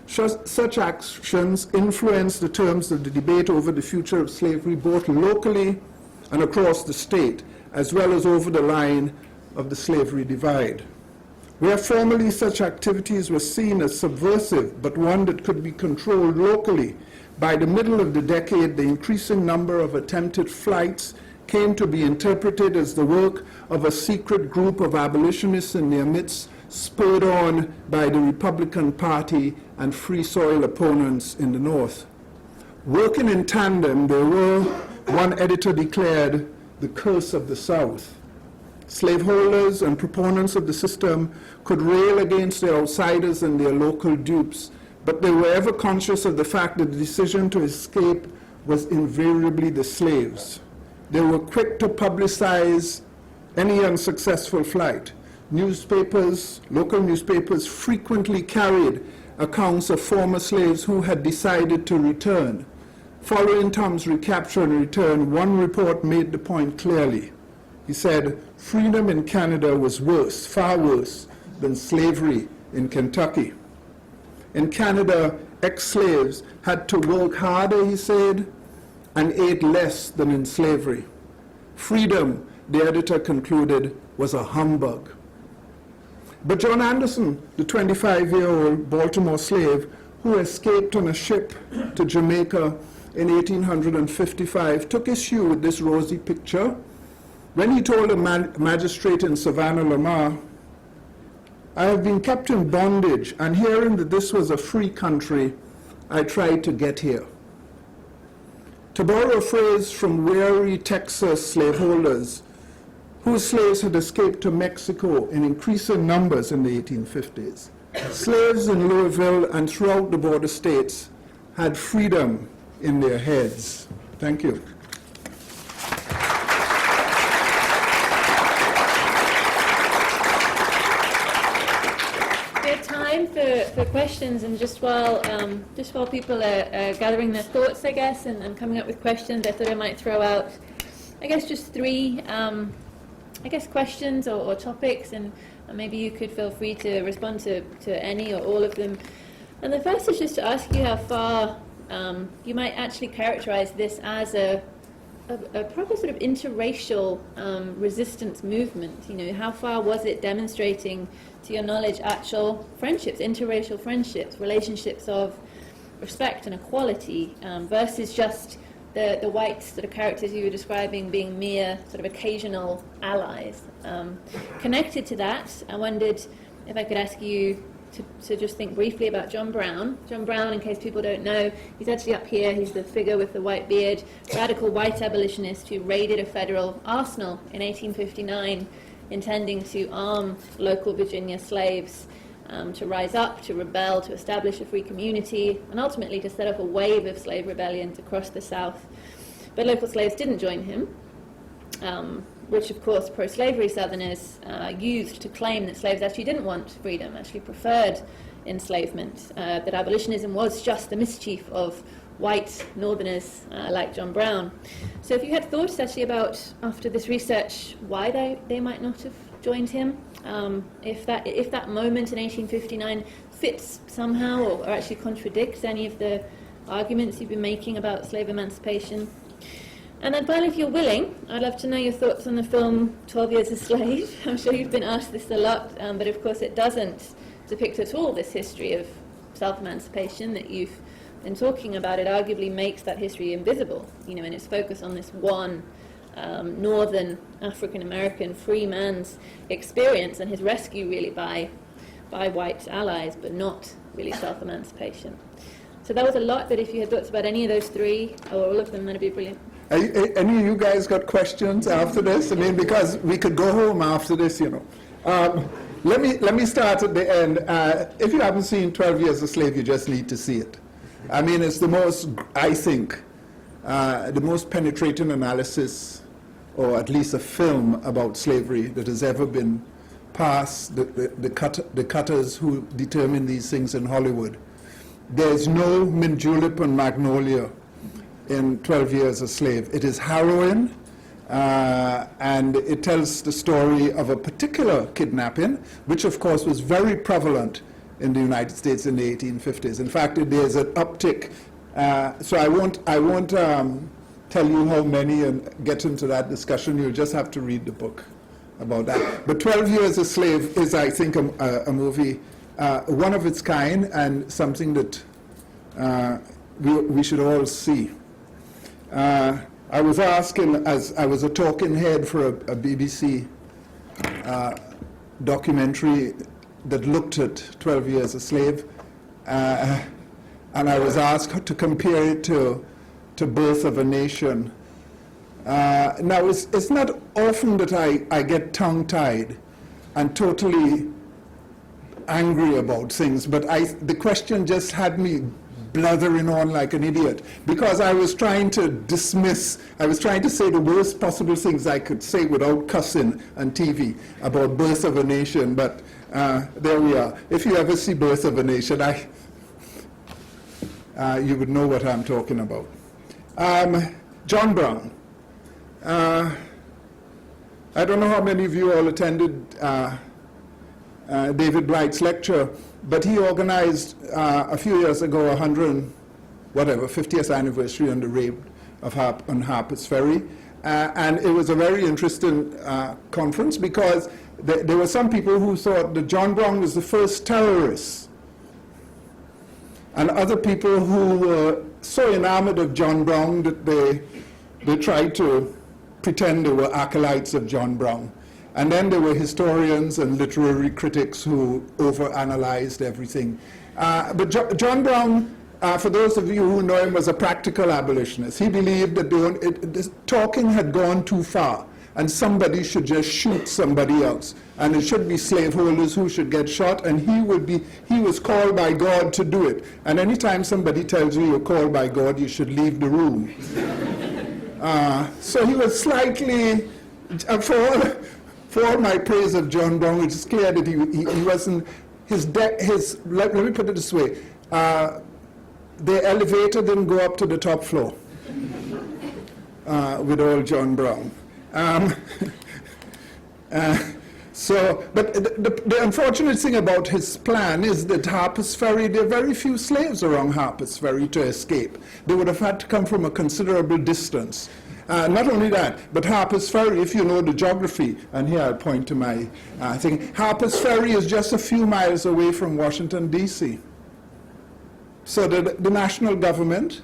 Such actions influenced the terms of the debate over the future of slavery both locally and across the state, as well as over the line of the slavery divide. Where formerly such activities were seen as subversive, but one that could be controlled locally, by the middle of the decade, the increasing number of attempted flights came to be interpreted as the work of a secret group of abolitionists in their midst, spurred on by the Republican Party and Free Soil opponents in the North. Working in tandem, there were, one editor declared, the curse of the South. Slaveholders and proponents of the system could rail against their outsiders and their local dupes, but they were ever conscious of the fact that the decision to escape was invariably the slaves. They were quick to publicize any unsuccessful flight. Newspapers, local newspapers, frequently carried accounts of former slaves who had decided to return. Following Tom's recapture and return, one report made the point clearly. He said, freedom in Canada was worse, far worse, than slavery in Kentucky. In Canada, ex-slaves had to work harder, he said, and ate less than in slavery. Freedom, the editor concluded, was a humbug. But John Anderson, the 25-year-old Baltimore slave who escaped on a ship to Jamaica in 1855, took issue with this rosy picture when he told a magistrate in Savannah, Lamar, I have been kept in bondage, and hearing that this was a free country, I tried to get here. To borrow a phrase from weary Texas slaveholders, whose slaves had escaped to Mexico in increasing numbers in the 1850s. Slaves in Louisville and throughout the border states had freedom in their heads. Thank you. We have time for for questions, and just while people are gathering their thoughts, I guess, and coming up with questions, I thought I might throw out, I guess, just three, questions or topics, and maybe you could feel free to respond to any or all of them. And the first is just to ask you how far you might actually characterize this as a proper sort of interracial resistance movement. You know, how far was it demonstrating, to your knowledge, actual friendships, interracial friendships, relationships of respect and equality, versus just the white sort of characters you were describing being mere sort of occasional allies. Connected to that, I wondered if I could ask you to just think briefly about John Brown. John Brown, in case people don't know, he's actually up here. He's the figure with the white beard, radical white abolitionist who raided a federal arsenal in 1859, intending to arm local Virginia slaves to rise up, to rebel, to establish a free community, and ultimately to set up a wave of slave rebellions across the South. But local slaves didn't join him, which of course pro-slavery Southerners used to claim that slaves actually didn't want freedom, actually preferred enslavement, that abolitionism was just the mischief of white Northerners like John Brown. So if you had thoughts actually about, after this research, why they might not have joined him, if that moment in 1859 fits somehow or actually contradicts any of the arguments you've been making about slave emancipation. And then finally, if you're willing, I'd love to know your thoughts on the film 12 Years a Slave. I'm sure you've been asked this a lot, but of course it doesn't depict at all this history of self-emancipation that you've been talking about. It arguably makes that history invisible, you know, in its focus on this one northern African-American free man's experience and his rescue really by white allies, but not really self-emancipation. So that was a lot, but if you had thoughts about any of those three, or all of them, that'd be brilliant. Any of you guys got questions after this? I mean, because we could go home after this, you know. Let me start at the end. If you haven't seen 12 Years a Slave, you just need to see it. I mean, it's the most, I think, the most penetrating analysis, or at least a film about slavery that has ever been passed, the cutters who determine these things in Hollywood. There's no mint julep and magnolia in 12 Years a Slave. It is harrowing, and it tells the story of a particular kidnapping, which of course was very prevalent in the United States in the 1850s. In fact, there's an uptick. So I won't tell you how many and get into that discussion. You'll just have to read the book about that. But 12 Years a Slave is, I think, a movie, one of its kind, and something that we should all see. I was asking, as I was a talking head for a BBC documentary that looked at 12 Years a Slave, and I was asked to compare it to Birth of a Nation. Now, it's not often that I get tongue-tied and totally angry about things, but the question just had me blathering on like an idiot, because I was trying to say the worst possible things I could say without cussing on TV about Birth of a Nation, but there we are. If you ever see Birth of a Nation, you would know what I'm talking about. John Brown. I don't know how many of you all attended David Bright's lecture, but he organized a few years ago 50th anniversary on the raid on Harper's Ferry, and it was a very interesting conference, because there were some people who thought that John Brown was the first terrorist, and other people who were so enamored of John Brown that they tried to pretend they were acolytes of John Brown. And then there were historians and literary critics who overanalyzed everything. But John Brown, for those of you who know him, was a practical abolitionist. He believed that talking had gone too far, and somebody should just shoot somebody else. And it should be slaveholders who should get shot, and he was called by God to do it. And anytime somebody tells you you're called by God, you should leave the room. So he was slightly, for all my praise of John Brown, it's clear that he let me put it this way, the elevator didn't go up to the top floor with old John Brown. But the unfortunate thing about his plan is that Harper's Ferry, there are very few slaves around Harper's Ferry to escape. They would have had to come from a considerable distance. Not only that, but Harper's Ferry, if you know the geography, and here I'll point to my thing, Harper's Ferry is just a few miles away from Washington, D.C. So the national government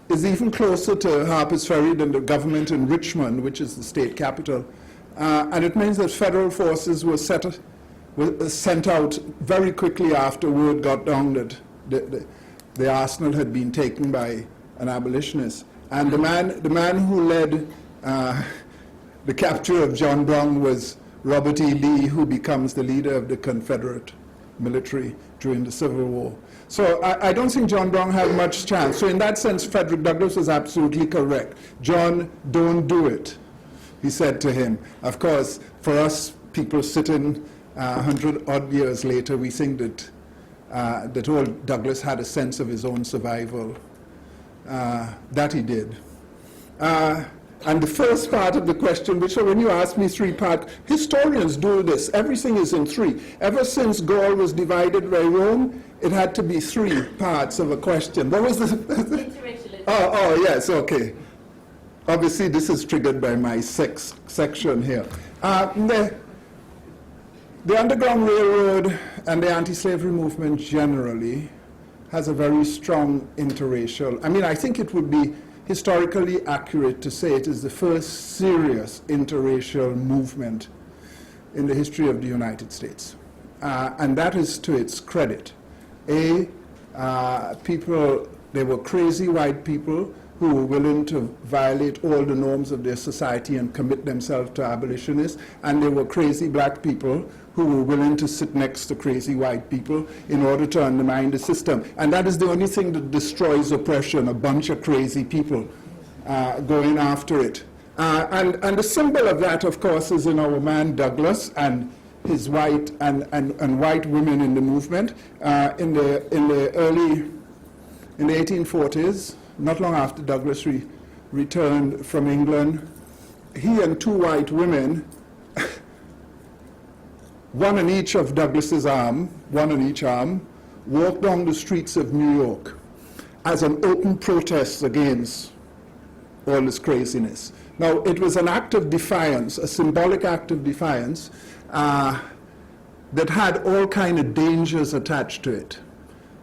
is even closer to Harper's Ferry than the government in Richmond, which is the state capital. And it means that federal forces were sent out very quickly after word got down that the arsenal had been taken by an abolitionist. And the man who led the capture of John Brown was Robert E. Lee, who becomes the leader of the Confederate military during the Civil War. So I don't think John Brown had much chance. So in that sense, Frederick Douglass was absolutely correct. John, don't do it, he said to him. Of course, for us people sitting 100-odd years later, we think that old Douglass had a sense of his own survival. That he did. And the first part of the question, which when you ask me three-part, historians do this. Everything is in three. Ever since Gaul was divided by Rome, it had to be three parts of a question. What was the... Interracialism. Oh, yes, okay. Obviously, this is triggered by my section here. The Underground Railroad and the anti-slavery movement generally has a very strong interracial. I mean, I think it would be historically accurate to say it is the first serious interracial movement in the history of the United States. And that is to its credit. There were crazy white people who were willing to violate all the norms of their society and commit themselves to abolitionists, and there were crazy black people who were willing to sit next to crazy white people in order to undermine the system. And that is the only thing that destroys oppression, a bunch of crazy people going after it. And the symbol of that, of course, is in our man Douglass and his white and white women in the movement. In the 1840s, not long after Douglass returned from England, he and two white women, one on each of Douglass's arm, one on each arm, walked down the streets of New York as an open protest against all this craziness. Now, it was an act of defiance, a symbolic act of defiance that had all kind of dangers attached to it,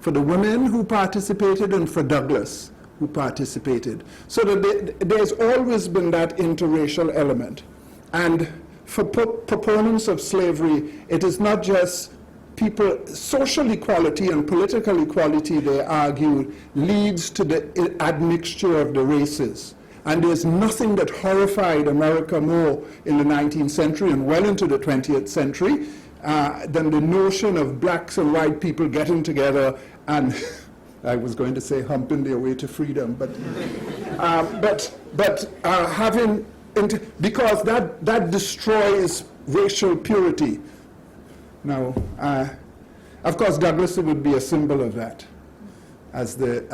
for the women who participated and for Douglass who participated. So that there's always been that interracial element. And for proponents of slavery, it is not just people, social equality and political equality, they argue, leads to the admixture of the races. And there's nothing that horrified America more in the 19th century and well into the 20th century than the notion of blacks and white people getting together and I was going to say humping their way to freedom, but having, because that destroys racial purity. Now, of course, Douglass would be a symbol of that, but there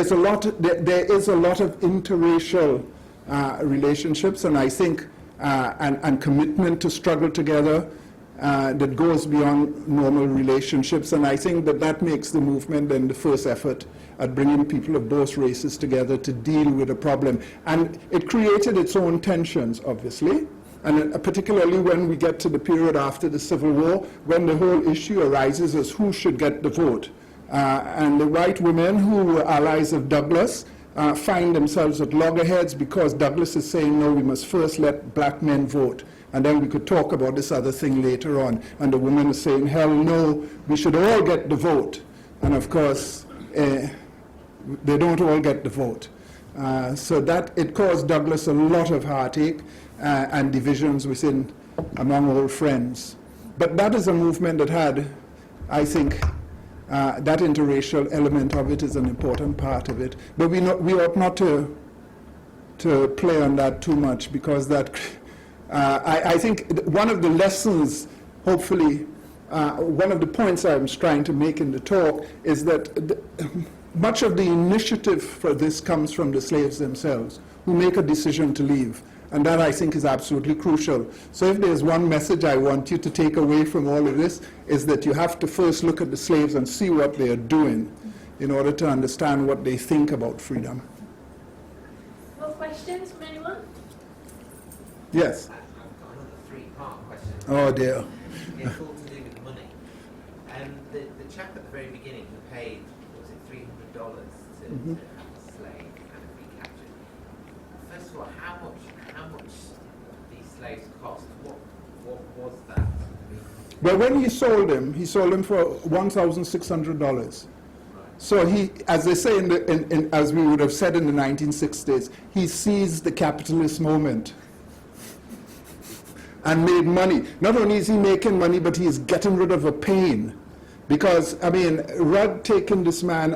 is a lot of interracial relationships, and I think and commitment to struggle together. That goes beyond normal relationships, and I think that makes the movement then the first effort at bringing people of both races together to deal with a problem. And it created its own tensions, obviously, and particularly when we get to the period after the Civil War, when the whole issue arises as who should get the vote. And the white women who were allies of Douglass find themselves at loggerheads because Douglass is saying, no, we must first let black men vote. And then we could talk about this other thing later on. And the women are saying, hell no, we should all get the vote. And of course, they don't all get the vote. So that it caused Douglass a lot of heartache and divisions among old friends. But that is a movement that had, I think, that interracial element of it is an important part of it. But we ought not to play on that too much, because that I think one of the lessons, hopefully, one of the points I was trying to make in the talk is that much of the initiative for this comes from the slaves themselves, who make a decision to leave. And that, I think, is absolutely crucial. So if there's one message I want you to take away from all of this, is that you have to first look at the slaves and see what they're doing in order to understand what they think about freedom. More questions from anyone? Yes? I've got another three-part question. Oh, dear. It's all to do with money. The chap at the very beginning who paid, was it $300 to have a slave and a free capture? First of all, how much these slaves cost? What was that? Well, when he sold him for $1,600. Right. So he, as they say as we would have said in the 1960s, he seized the capitalist moment and made money. Not only is he making money, but he is getting rid of a pain. Because, I mean, Rudd taking this man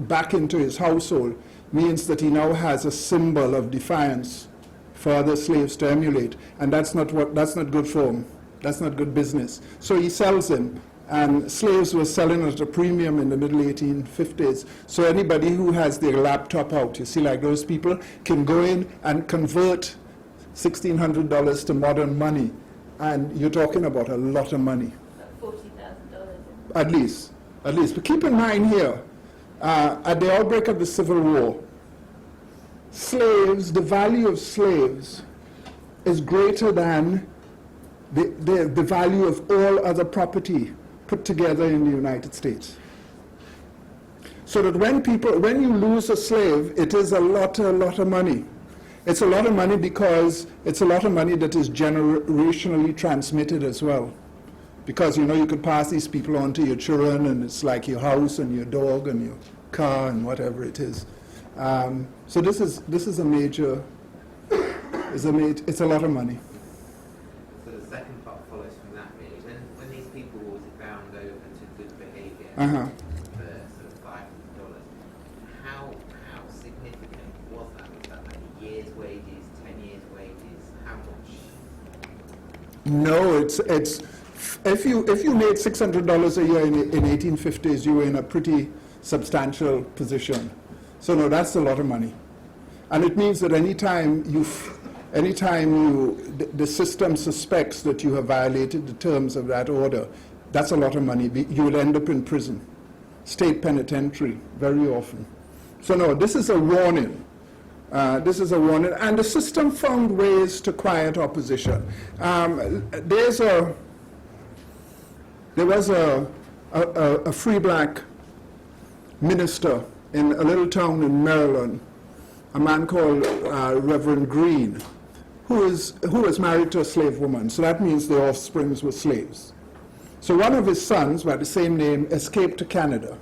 back into his household means that he now has a symbol of defiance for other slaves to emulate. And that's not good for him. That's not good business. So he sells him. And slaves were selling at a premium in the middle 1850s. So anybody who has their laptop out, you see, like those people, can go in and convert $1,600 to modern money. And you're talking about a lot of money. $40,000. At least. But keep in mind here, at the outbreak of the Civil War, slaves, the value of slaves is greater than the value of all other property put together in the United States. So that when you lose a slave, it is a lot of money. It's a lot of money because it's a lot of money that is generationally transmitted as well. Because, you know, you could pass these people on to your children, and it's like your house and your dog and your car and whatever it is. So this is a major, it's a lot of money. So the second part follows from that, really. When these people were bound over to good behaviour Uh-huh. for sort of $500, how significant was that? Was that like a year's wages, 10 years' wages? How much? No, it's if you made $600 a year in 1850s, you were in a pretty substantial position. So no, that's a lot of money, and it means that anytime the system suspects that you have violated the terms of that order, that's a lot of money. You will end up in prison, state penitentiary, very often. So no, this is a warning. And the system found ways to quiet opposition. There was a free black minister in a little town in Maryland, a man called Reverend Green, who was married to a slave woman. So that means the offsprings were slaves. So one of his sons, by the same name, escaped to Canada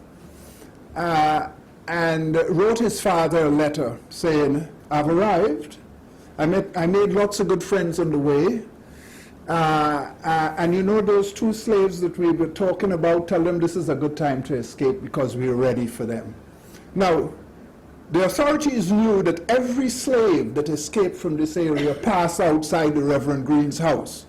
and wrote his father a letter saying, "I've arrived. I made lots of good friends on the way. And you know those two slaves that we were talking about, tell them this is a good time to escape because we're ready for them." Now, the authorities knew that every slave that escaped from this area passed outside the Reverend Green's house.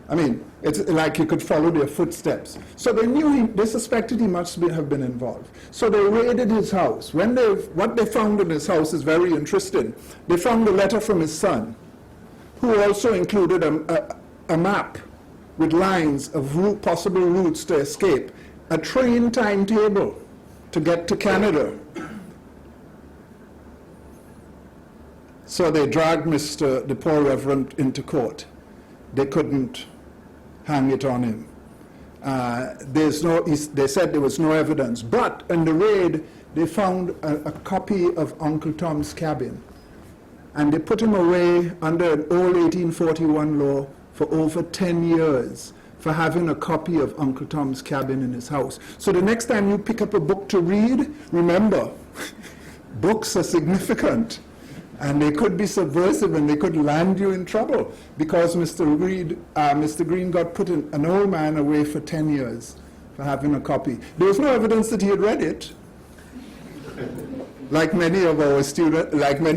I mean, it's like you could follow their footsteps. So they suspected he must have been involved. So they raided his house. What they found in his house is very interesting. They found a letter from his son, who also included a map with lines of possible routes to escape, a train timetable to get to Canada. So they dragged the poor Reverend into court. They couldn't hang it on him. They said there was no evidence, but in the raid they found a copy of Uncle Tom's Cabin, and they put him away under an old 1841 law for over 10 years for having a copy of Uncle Tom's Cabin in his house. So the next time you pick up a book to read, remember, books are significant. And they could be subversive, and they could land you in trouble, because Mr. Green got put an old man away for 10 years for having a copy. There was no evidence that he had read it, like many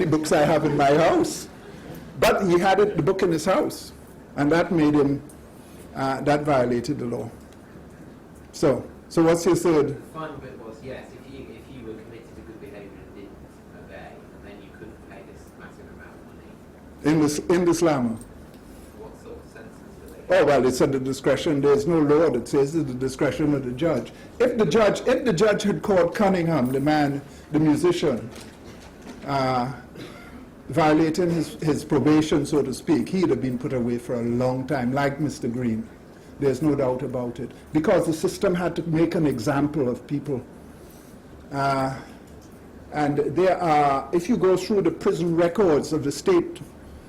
books I have in my house. But he had the book in his house, and that made him, that violated the law. So what's your third? The final bit was, yes, if you were committed to good behaviour and didn't obey, then you couldn't pay this massive amount of money. In the slammer. What sort of sentences were they? Oh, well, it's at the discretion. There's no law that says it's the discretion of the judge. If the judge had caught Cunningham, the musician, violating his probation, so to speak, he'd have been put away for a long time, like Mr. Green. There's no doubt about it. Because the system had to make an example of people. And there are, if you go through the prison records of the state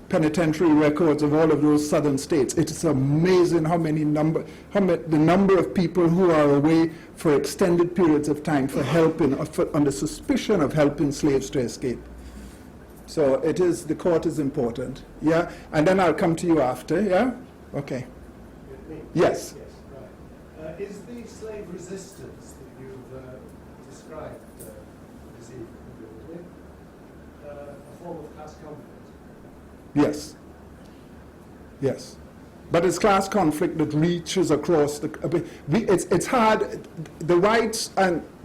penitentiary records of all of those southern states, it's amazing the number of people who are away for extended periods of time for helping, under suspicion of helping slaves to escape. So the court is important, yeah? And then I'll come to you after, yeah? Okay. Yes. Yes, right. Is the slave resistance that you've described this evening a form of class conflict? Yes. Yes. But it's class conflict that reaches across it's hard. The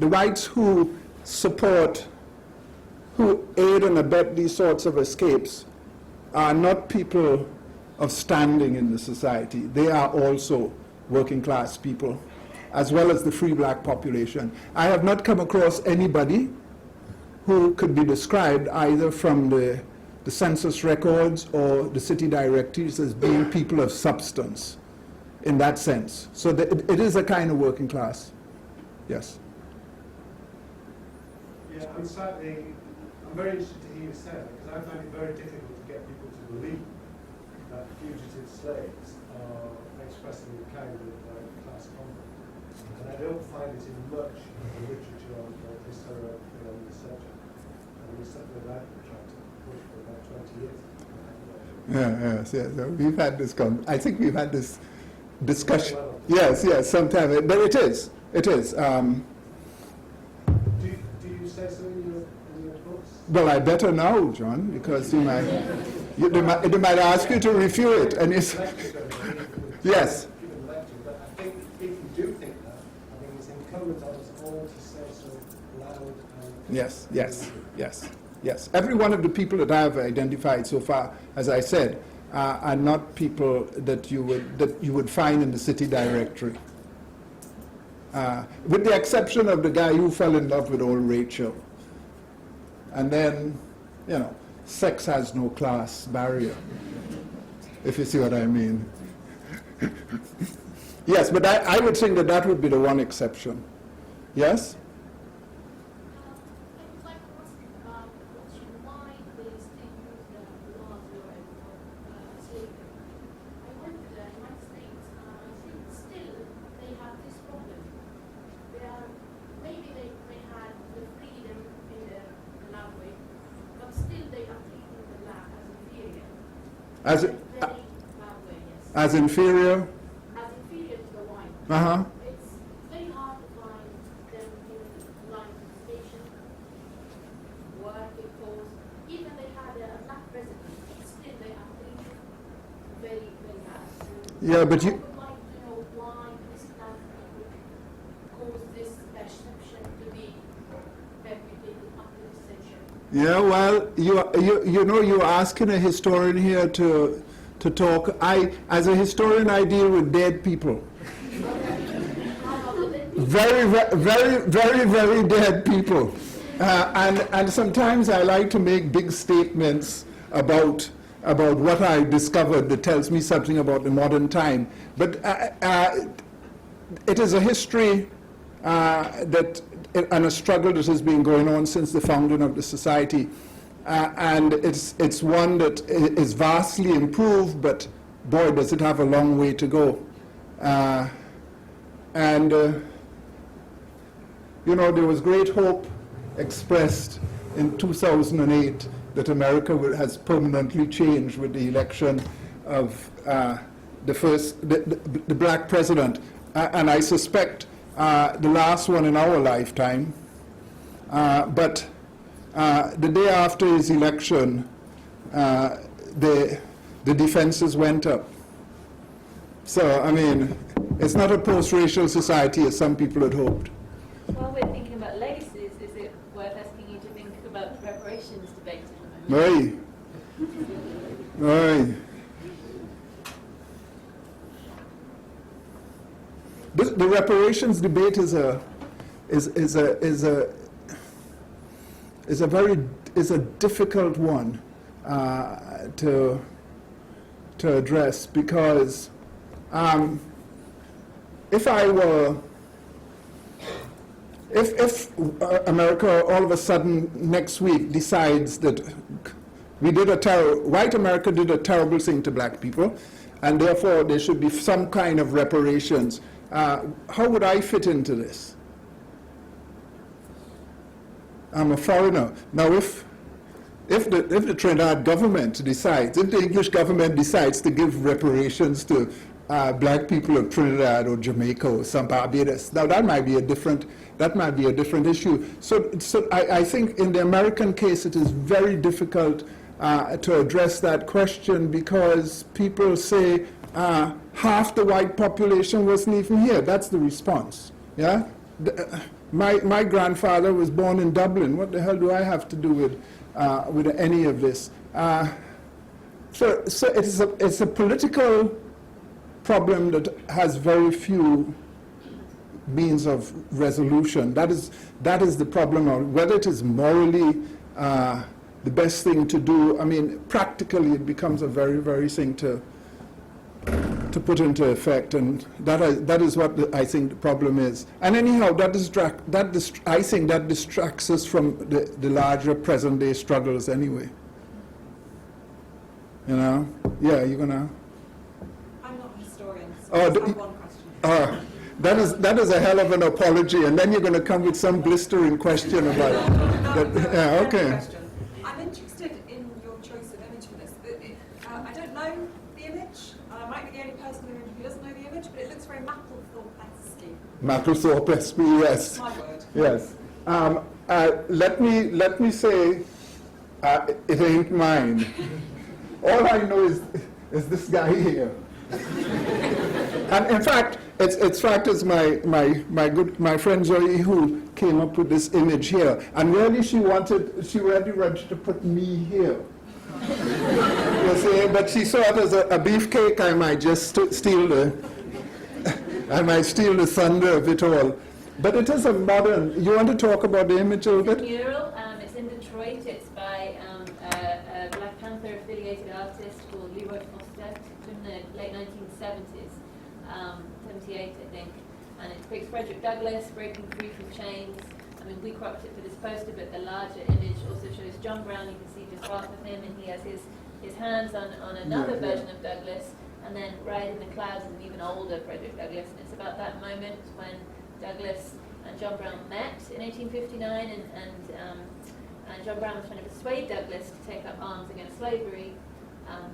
whites who support, who aid and abet these sorts of escapes are not people of standing in the society. They are also working class people, as well as the free black population. I have not come across anybody who could be described either from the census records or the city directories as being people of substance in that sense. So it is a kind of working class. Yes. Yeah, I'm very interested to hear you say it, because I find it very difficult to get people to believe that fugitive slaves are expressing a kind of class conflict. And I don't find it in much of the literature on this sort of the subject. And it's something that I've been trying to push for about 20 years. Yes. We've had this. I think we've had this discussion. Yes, sometime. But it is. Do you say so in your books? Well, I better now, John, because they might ask you to review it, and it's yes. But I think if you do think that, I think it's incumbent on us all to say so loud and Yes. Every one of the people that I have identified so far, as I said, are not people that you would find in the city directory, with the exception of the guy who fell in love with old Rachel. And then, sex has no class barrier, if you see what I mean. Yes, but I would think that would be the one exception. Yes? As inferior? As inferior to the white. Uh-huh. It's very hard to find them in line of station, working force. Even they had a black president, still they are treated very, very bad. Yeah, but I would like to know why this class would cause this perception to be perpetuated up to this century. Yeah, well, you're asking a historian here to talk. As a historian, I deal with dead people. Very, very dead people. And sometimes I like to make big statements about what I discovered that tells me something about the modern time. But it is a history and a struggle that has been going on since the founding of the society. And it's one that is vastly improved, but boy, does it have a long way to go. There was great hope expressed in 2008 that America has permanently changed with the election of the black president. And I suspect the last one in our lifetime. But the day after his election, the defenses went up. So, I mean, It's not a post-racial society as some people had hoped. While we're thinking about legacies, is it worth asking you to think about the reparations debate at the moment? Aye. Aye. The reparations debate is a difficult one to address, because if America all of a sudden next week decides that white America did a terrible thing to black people, and therefore there should be some kind of reparations, how would I fit into this? I'm a foreigner. Now, if the Trinidad government decides, if the English government decides to give reparations to black people of Trinidad or Jamaica or some Barbados, now that might be a different issue. So I think in the American case it is very difficult to address that question, because people say half the white population wasn't even here. That's the response. Yeah. My grandfather was born in Dublin. What the hell do I have to do with any of this? So it's a political problem that has very few means of resolution. That is the problem. Of whether it is morally the best thing to do. I mean, practically it becomes a very, very thing to put into effect, and that is what I think the problem is. And anyhow, I think that distracts us from the larger present-day struggles anyway. You know? Yeah, you're gonna. I'm not a historian, so I just have one question. That is a hell of an apology, and then you're going to come with some blistering question about that. Yeah, okay. I'm interested in your choice of image for this. I don't know the image. I might be the only person in the room who doesn't know the image, but it looks very Mapplethorpe-esque. Mapplethorpe-esque, yes. My word. Yes. Let me say, it ain't mine. All I know is this guy here. And in fact, it's my friend Zoe who came up with this image here. And really she really wanted to put me here. You see, but she saw it as a beefcake. I might just steal the thunder of it all. But it is a modern. You want to talk about the image a little bit? It's a mural. It's in Detroit. It's by a Black Panther affiliated artist called Leroy Foster from the late 1970s, 78 I think. And it depicts Frederick Douglass breaking free from chains. I mean, we cropped it for this poster, but the larger image also shows John Brown. You can see just half of him, and he has his hands on another version of Douglass. And then right in the clouds is an even older Frederick Douglass. And it's about that moment when Douglass and John Brown met in 1859, and John Brown was trying to persuade Douglass to take up arms against slavery.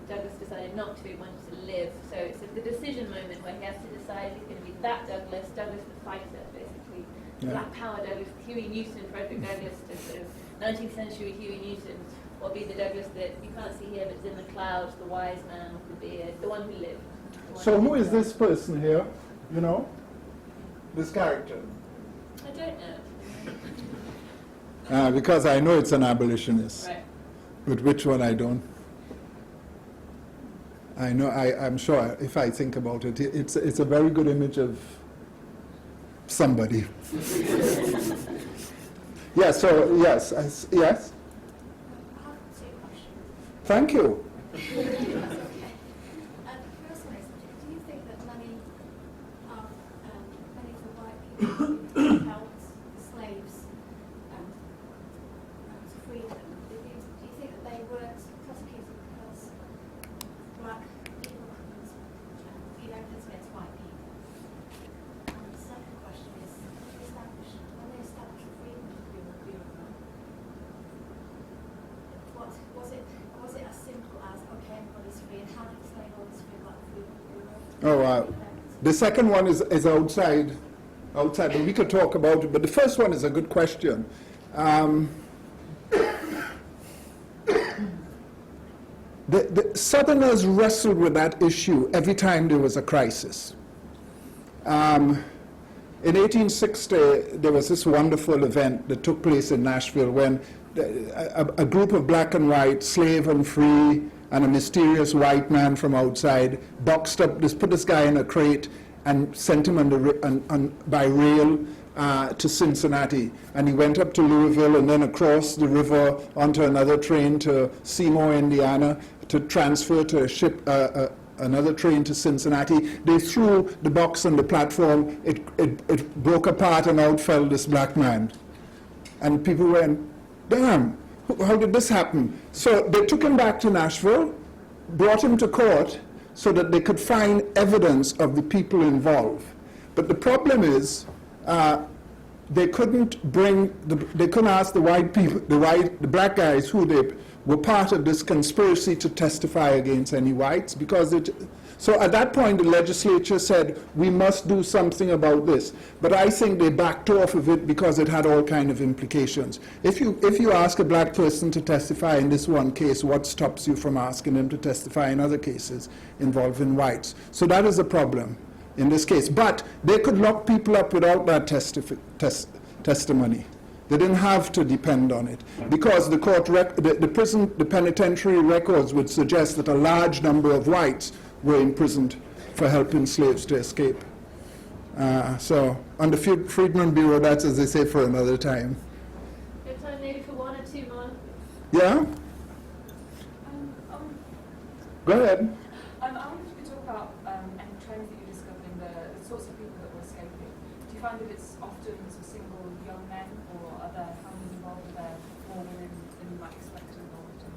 Douglass decided not to, he wanted to live. So it's the decision moment where he has to decide if he's going to be that Douglass the fighter, basically. Yeah. Black Power Douglass, Huey Newton, Frederick Douglass, to sort of 19th century Huey Newton, or be the Douglass that you can't see here but is in the clouds, the wise man with the beard, the one who lived. So who is this person here? You know? This character? I don't know. Because I know it's an abolitionist. Right. But which one I don't? I know, I'm sure if I think about it, it's a very good image of somebody. Yeah, so, yes. I have 2 questions. Thank you. That's okay. The first one is, do you think that money for white people who helped the slaves to free them, do you think that they weren't prosecuted because black people couldn't feed evidence against white people? And the second question is, when they established the freedom bureau, was it as simple as, okay, everybody's free, and how did slave owners feel about the freedom bureau? Oh, wow. The second one is outside, but we could talk about it. But the first one is a good question. The Southerners wrestled with that issue every time there was a crisis. In 1860, there was this wonderful event that took place in Nashville when a group of black and white, slave and free, and a mysterious white man from outside boxed up, put this guy in a crate and sent him by rail to Cincinnati. And he went up to Louisville and then across the river onto another train to Seymour, Indiana, to transfer to a ship, another train to Cincinnati. They threw the box on the platform, it broke apart, and out fell this black man. And people went, damn, how did this happen? So they took him back to Nashville, brought him to court so that they could find evidence of the people involved. But the problem is, they couldn't ask the white people, the black guys who they were part of this conspiracy to testify against any whites, because so at that point the legislature said, we must do something about this. But I think they backed off of it because it had all kind of implications. If you ask a black person to testify in this one case, what stops you from asking them to testify in other cases involving whites? So that is a problem in this case. But they could lock people up without that testimony. They didn't have to depend on it, because the penitentiary records would suggest that a large number of whites were imprisoned for helping slaves to escape. So on the Freedmen Bureau, that's, as they say, for another time. We have time maybe for one or two more. Yeah? Go ahead. I wonder if you could talk about any trends that you discovered in the sorts of people that were escaping. Do you find that it's often sort of single young men, or are there families involved, are there more women than you might expect involved in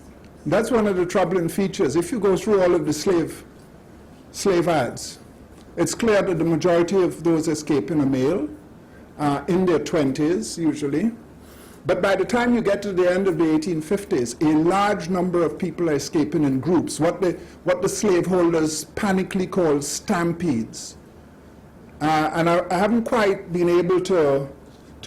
escapes? That's one of the troubling features. If you go through all of the slave ads, it's clear that the majority of those escaping are male, in their 20s usually. But by the time you get to the end of the 1850s, a large number of people are escaping in groups, what the slaveholders panically call stampedes. And I haven't quite been able to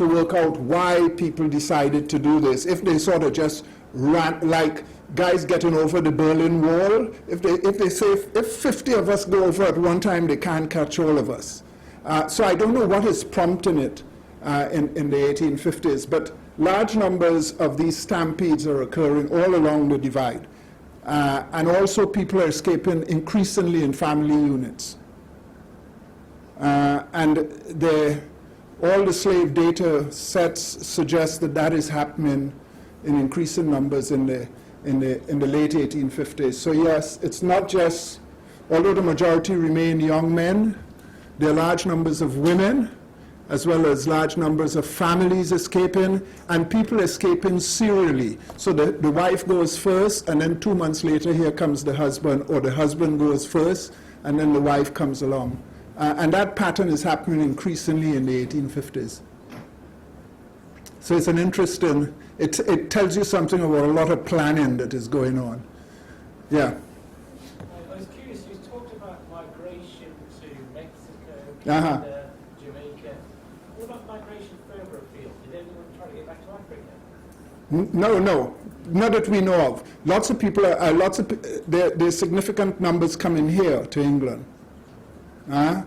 work out why people decided to do this. If they sort of just ran, like guys getting over the Berlin Wall, if they say, if 50 of us go over at one time, they can't catch all of us. So I don't know what is prompting it in the 1850s, but large numbers of these stampedes are occurring all along the divide. And also people are escaping increasingly in family units. And all the slave data sets suggest that is happening in increasing numbers in the late 1850s. So yes, it's not just, although the majority remain young men, there are large numbers of women, as well as large numbers of families escaping, and people escaping serially. So the wife goes first, and then 2 months later, here comes the husband, or the husband goes first, and then the wife comes along. And that pattern is happening increasingly in the 1850s. So it's an interesting, it tells you something about a lot of planning that is going on. Yeah? I was curious, you talked about migration to Mexico, Uh-huh. Canada, Jamaica. What about migration further afield? Did anyone try to get back to Africa? No, not that we know of. Lots of people there's significant numbers coming here to England. But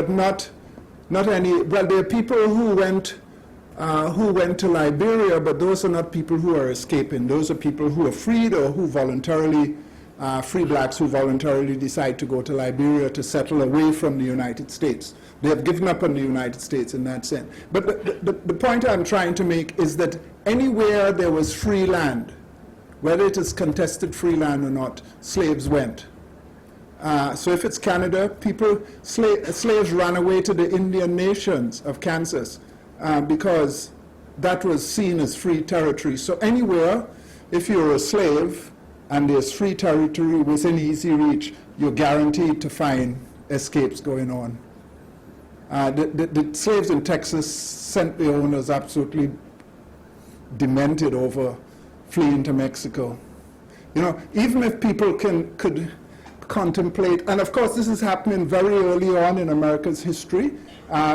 not any. Well, there are people who went to Liberia, but those are not people who are escaping. Those are people who are freed, or who voluntarily, free blacks who voluntarily decide to go to Liberia to settle away from the United States. They have given up on the United States in that sense. But the point I'm trying to make is that anywhere there was free land, whether it is contested free land or not, slaves went. So if it's Canada, slaves ran away to the Indian nations of Kansas because that was seen as free territory. So anywhere, if you're a slave and there's free territory within easy reach, you're guaranteed to find escapes going on. The slaves in Texas sent their owners absolutely demented over fleeing to Mexico. You know, even if people could contemplate, and of course this is happening very early on in America's history,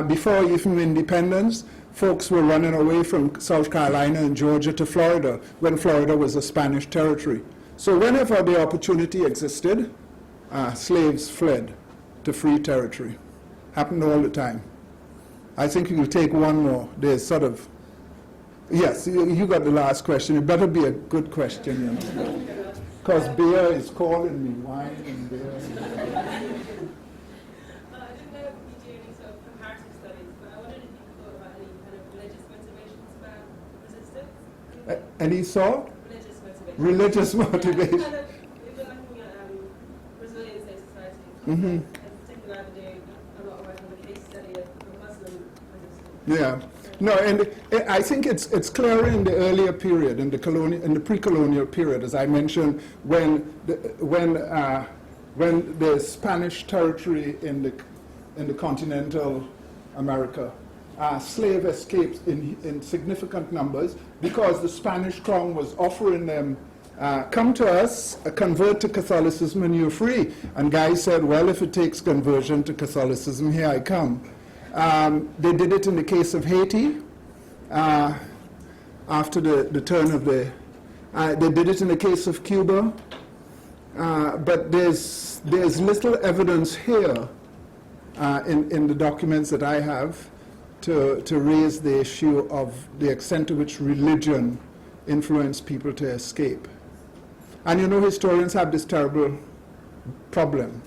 before even independence, folks were running away from South Carolina and Georgia to Florida, when Florida was a Spanish territory. So whenever the opportunity existed, slaves fled. to free territory. Happened all the time. I think you'll take one more. There's sort of, yes, you got the last question. It better be a good question, because beer is calling me, wine and beer. I didn't know if you do any sort of comparative studies, but I wondered if you thought about any kind of religious motivations for resistance. Any sort? Religious motivations. Religious motivation. Kind of, we've been looking at Brazilian state society. Mm-hmm. In particular, I've been doing a lot of work on the case study of Muslim resistance. Yeah. No, and I think it's clearer in the earlier period, in the pre-colonial period, as I mentioned, when the Spanish territory in the continental America, slave escapes in significant numbers because the Spanish crown was offering them, come to us, convert to Catholicism and you're free. And guys said, well, if it takes conversion to Catholicism, here I come. They did it in the case of Haiti after the turn of the... they did it in the case of Cuba. But there's little evidence here in the documents that I have to raise the issue of the extent to which religion influenced people to escape. And you know, historians have this terrible problem.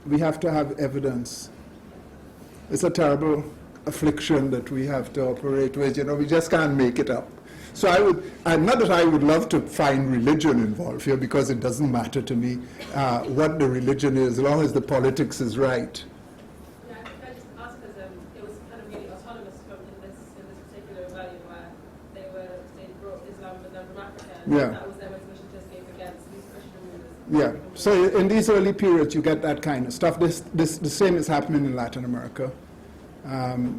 We have to have evidence. It's a terrible affliction that we have to operate with. You know, we just can't make it up. So I would, not that I would love to find religion involved here, because it doesn't matter to me what the religion is, as long as the politics is right. Yeah, I think I just asked because it was kind of really autonomous from in this particular rebellion where they brought Islam with them from Africa, and Yeah. that was their motivation to escape against these Christian rulers. Yeah, so in these early periods you get that kind of stuff. The same is happening in Latin America.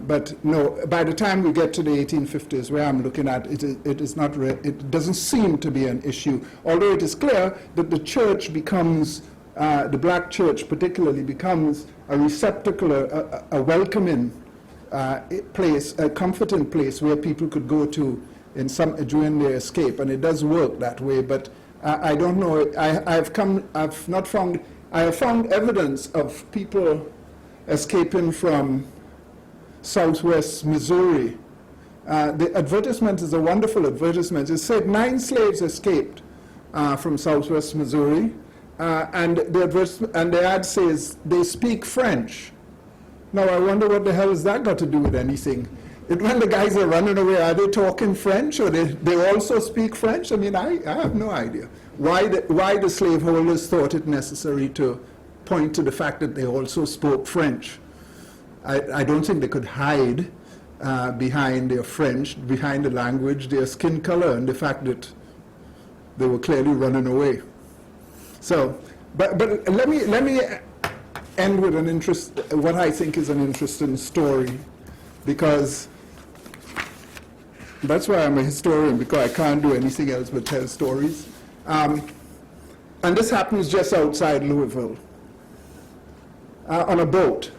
But no, by the time we get to the 1850s, where I'm looking at, it doesn't seem to be an issue, although it is clear that the church becomes, the black church particularly, becomes a receptacle, a welcoming place, a comforting place where people could go to during their escape, and it does work that way. But I don't know. I have found evidence of people escaping from Southwest Missouri. The advertisement is a wonderful advertisement. It said 9 slaves escaped from Southwest Missouri, and the ad says they speak French. Now I wonder what the hell has that got to do with anything? When the guys are running away, are they talking French, or they also speak French? I mean, I have no idea why the slaveholders thought it necessary to point to the fact that they also spoke French. I don't think they could hide behind their French, behind the language, their skin color, and the fact that they were clearly running away. So, but let me end with what I think is an interesting story, because that's why I'm a historian, because I can't do anything else but tell stories. And this happens just outside Louisville, on a boat.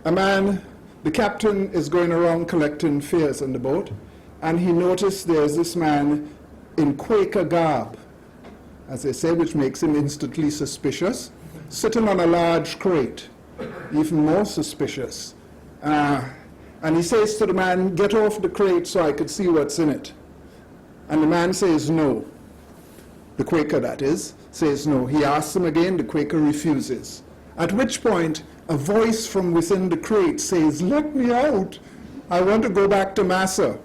A man, the captain is going around collecting fares on the boat, and he noticed there's this man in Quaker garb, as they say, which makes him instantly suspicious, sitting on a large crate, even more suspicious. And he says to the man, "Get off the crate so I could see what's in it." And the man says no. The Quaker, that is, says no. He asks him again, the Quaker refuses. At which point, a voice from within the crate says, "Let me out. I want to go back to Massa."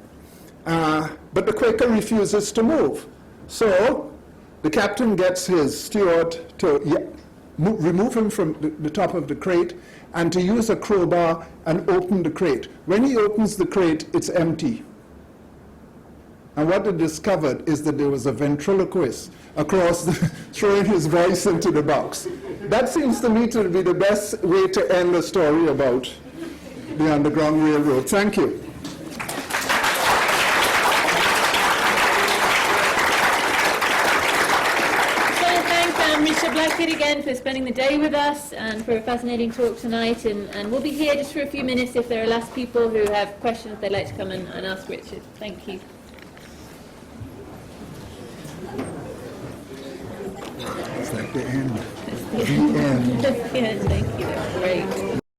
But the Quaker refuses to move. So the captain gets his steward to remove him from the top of the crate and to use a crowbar and open the crate. When he opens the crate, it's empty. And what they discovered is that there was a ventriloquist throwing his voice into the box. That seems to me to be the best way to end a story about the Underground Railroad. Thank you. Richard Blackett again for spending the day with us and for a fascinating talk tonight, and we'll be here just for a few minutes if there are last people who have questions they'd like to come and ask Richard. Thank you. It's like the end. The end. Yeah, thank you. Great.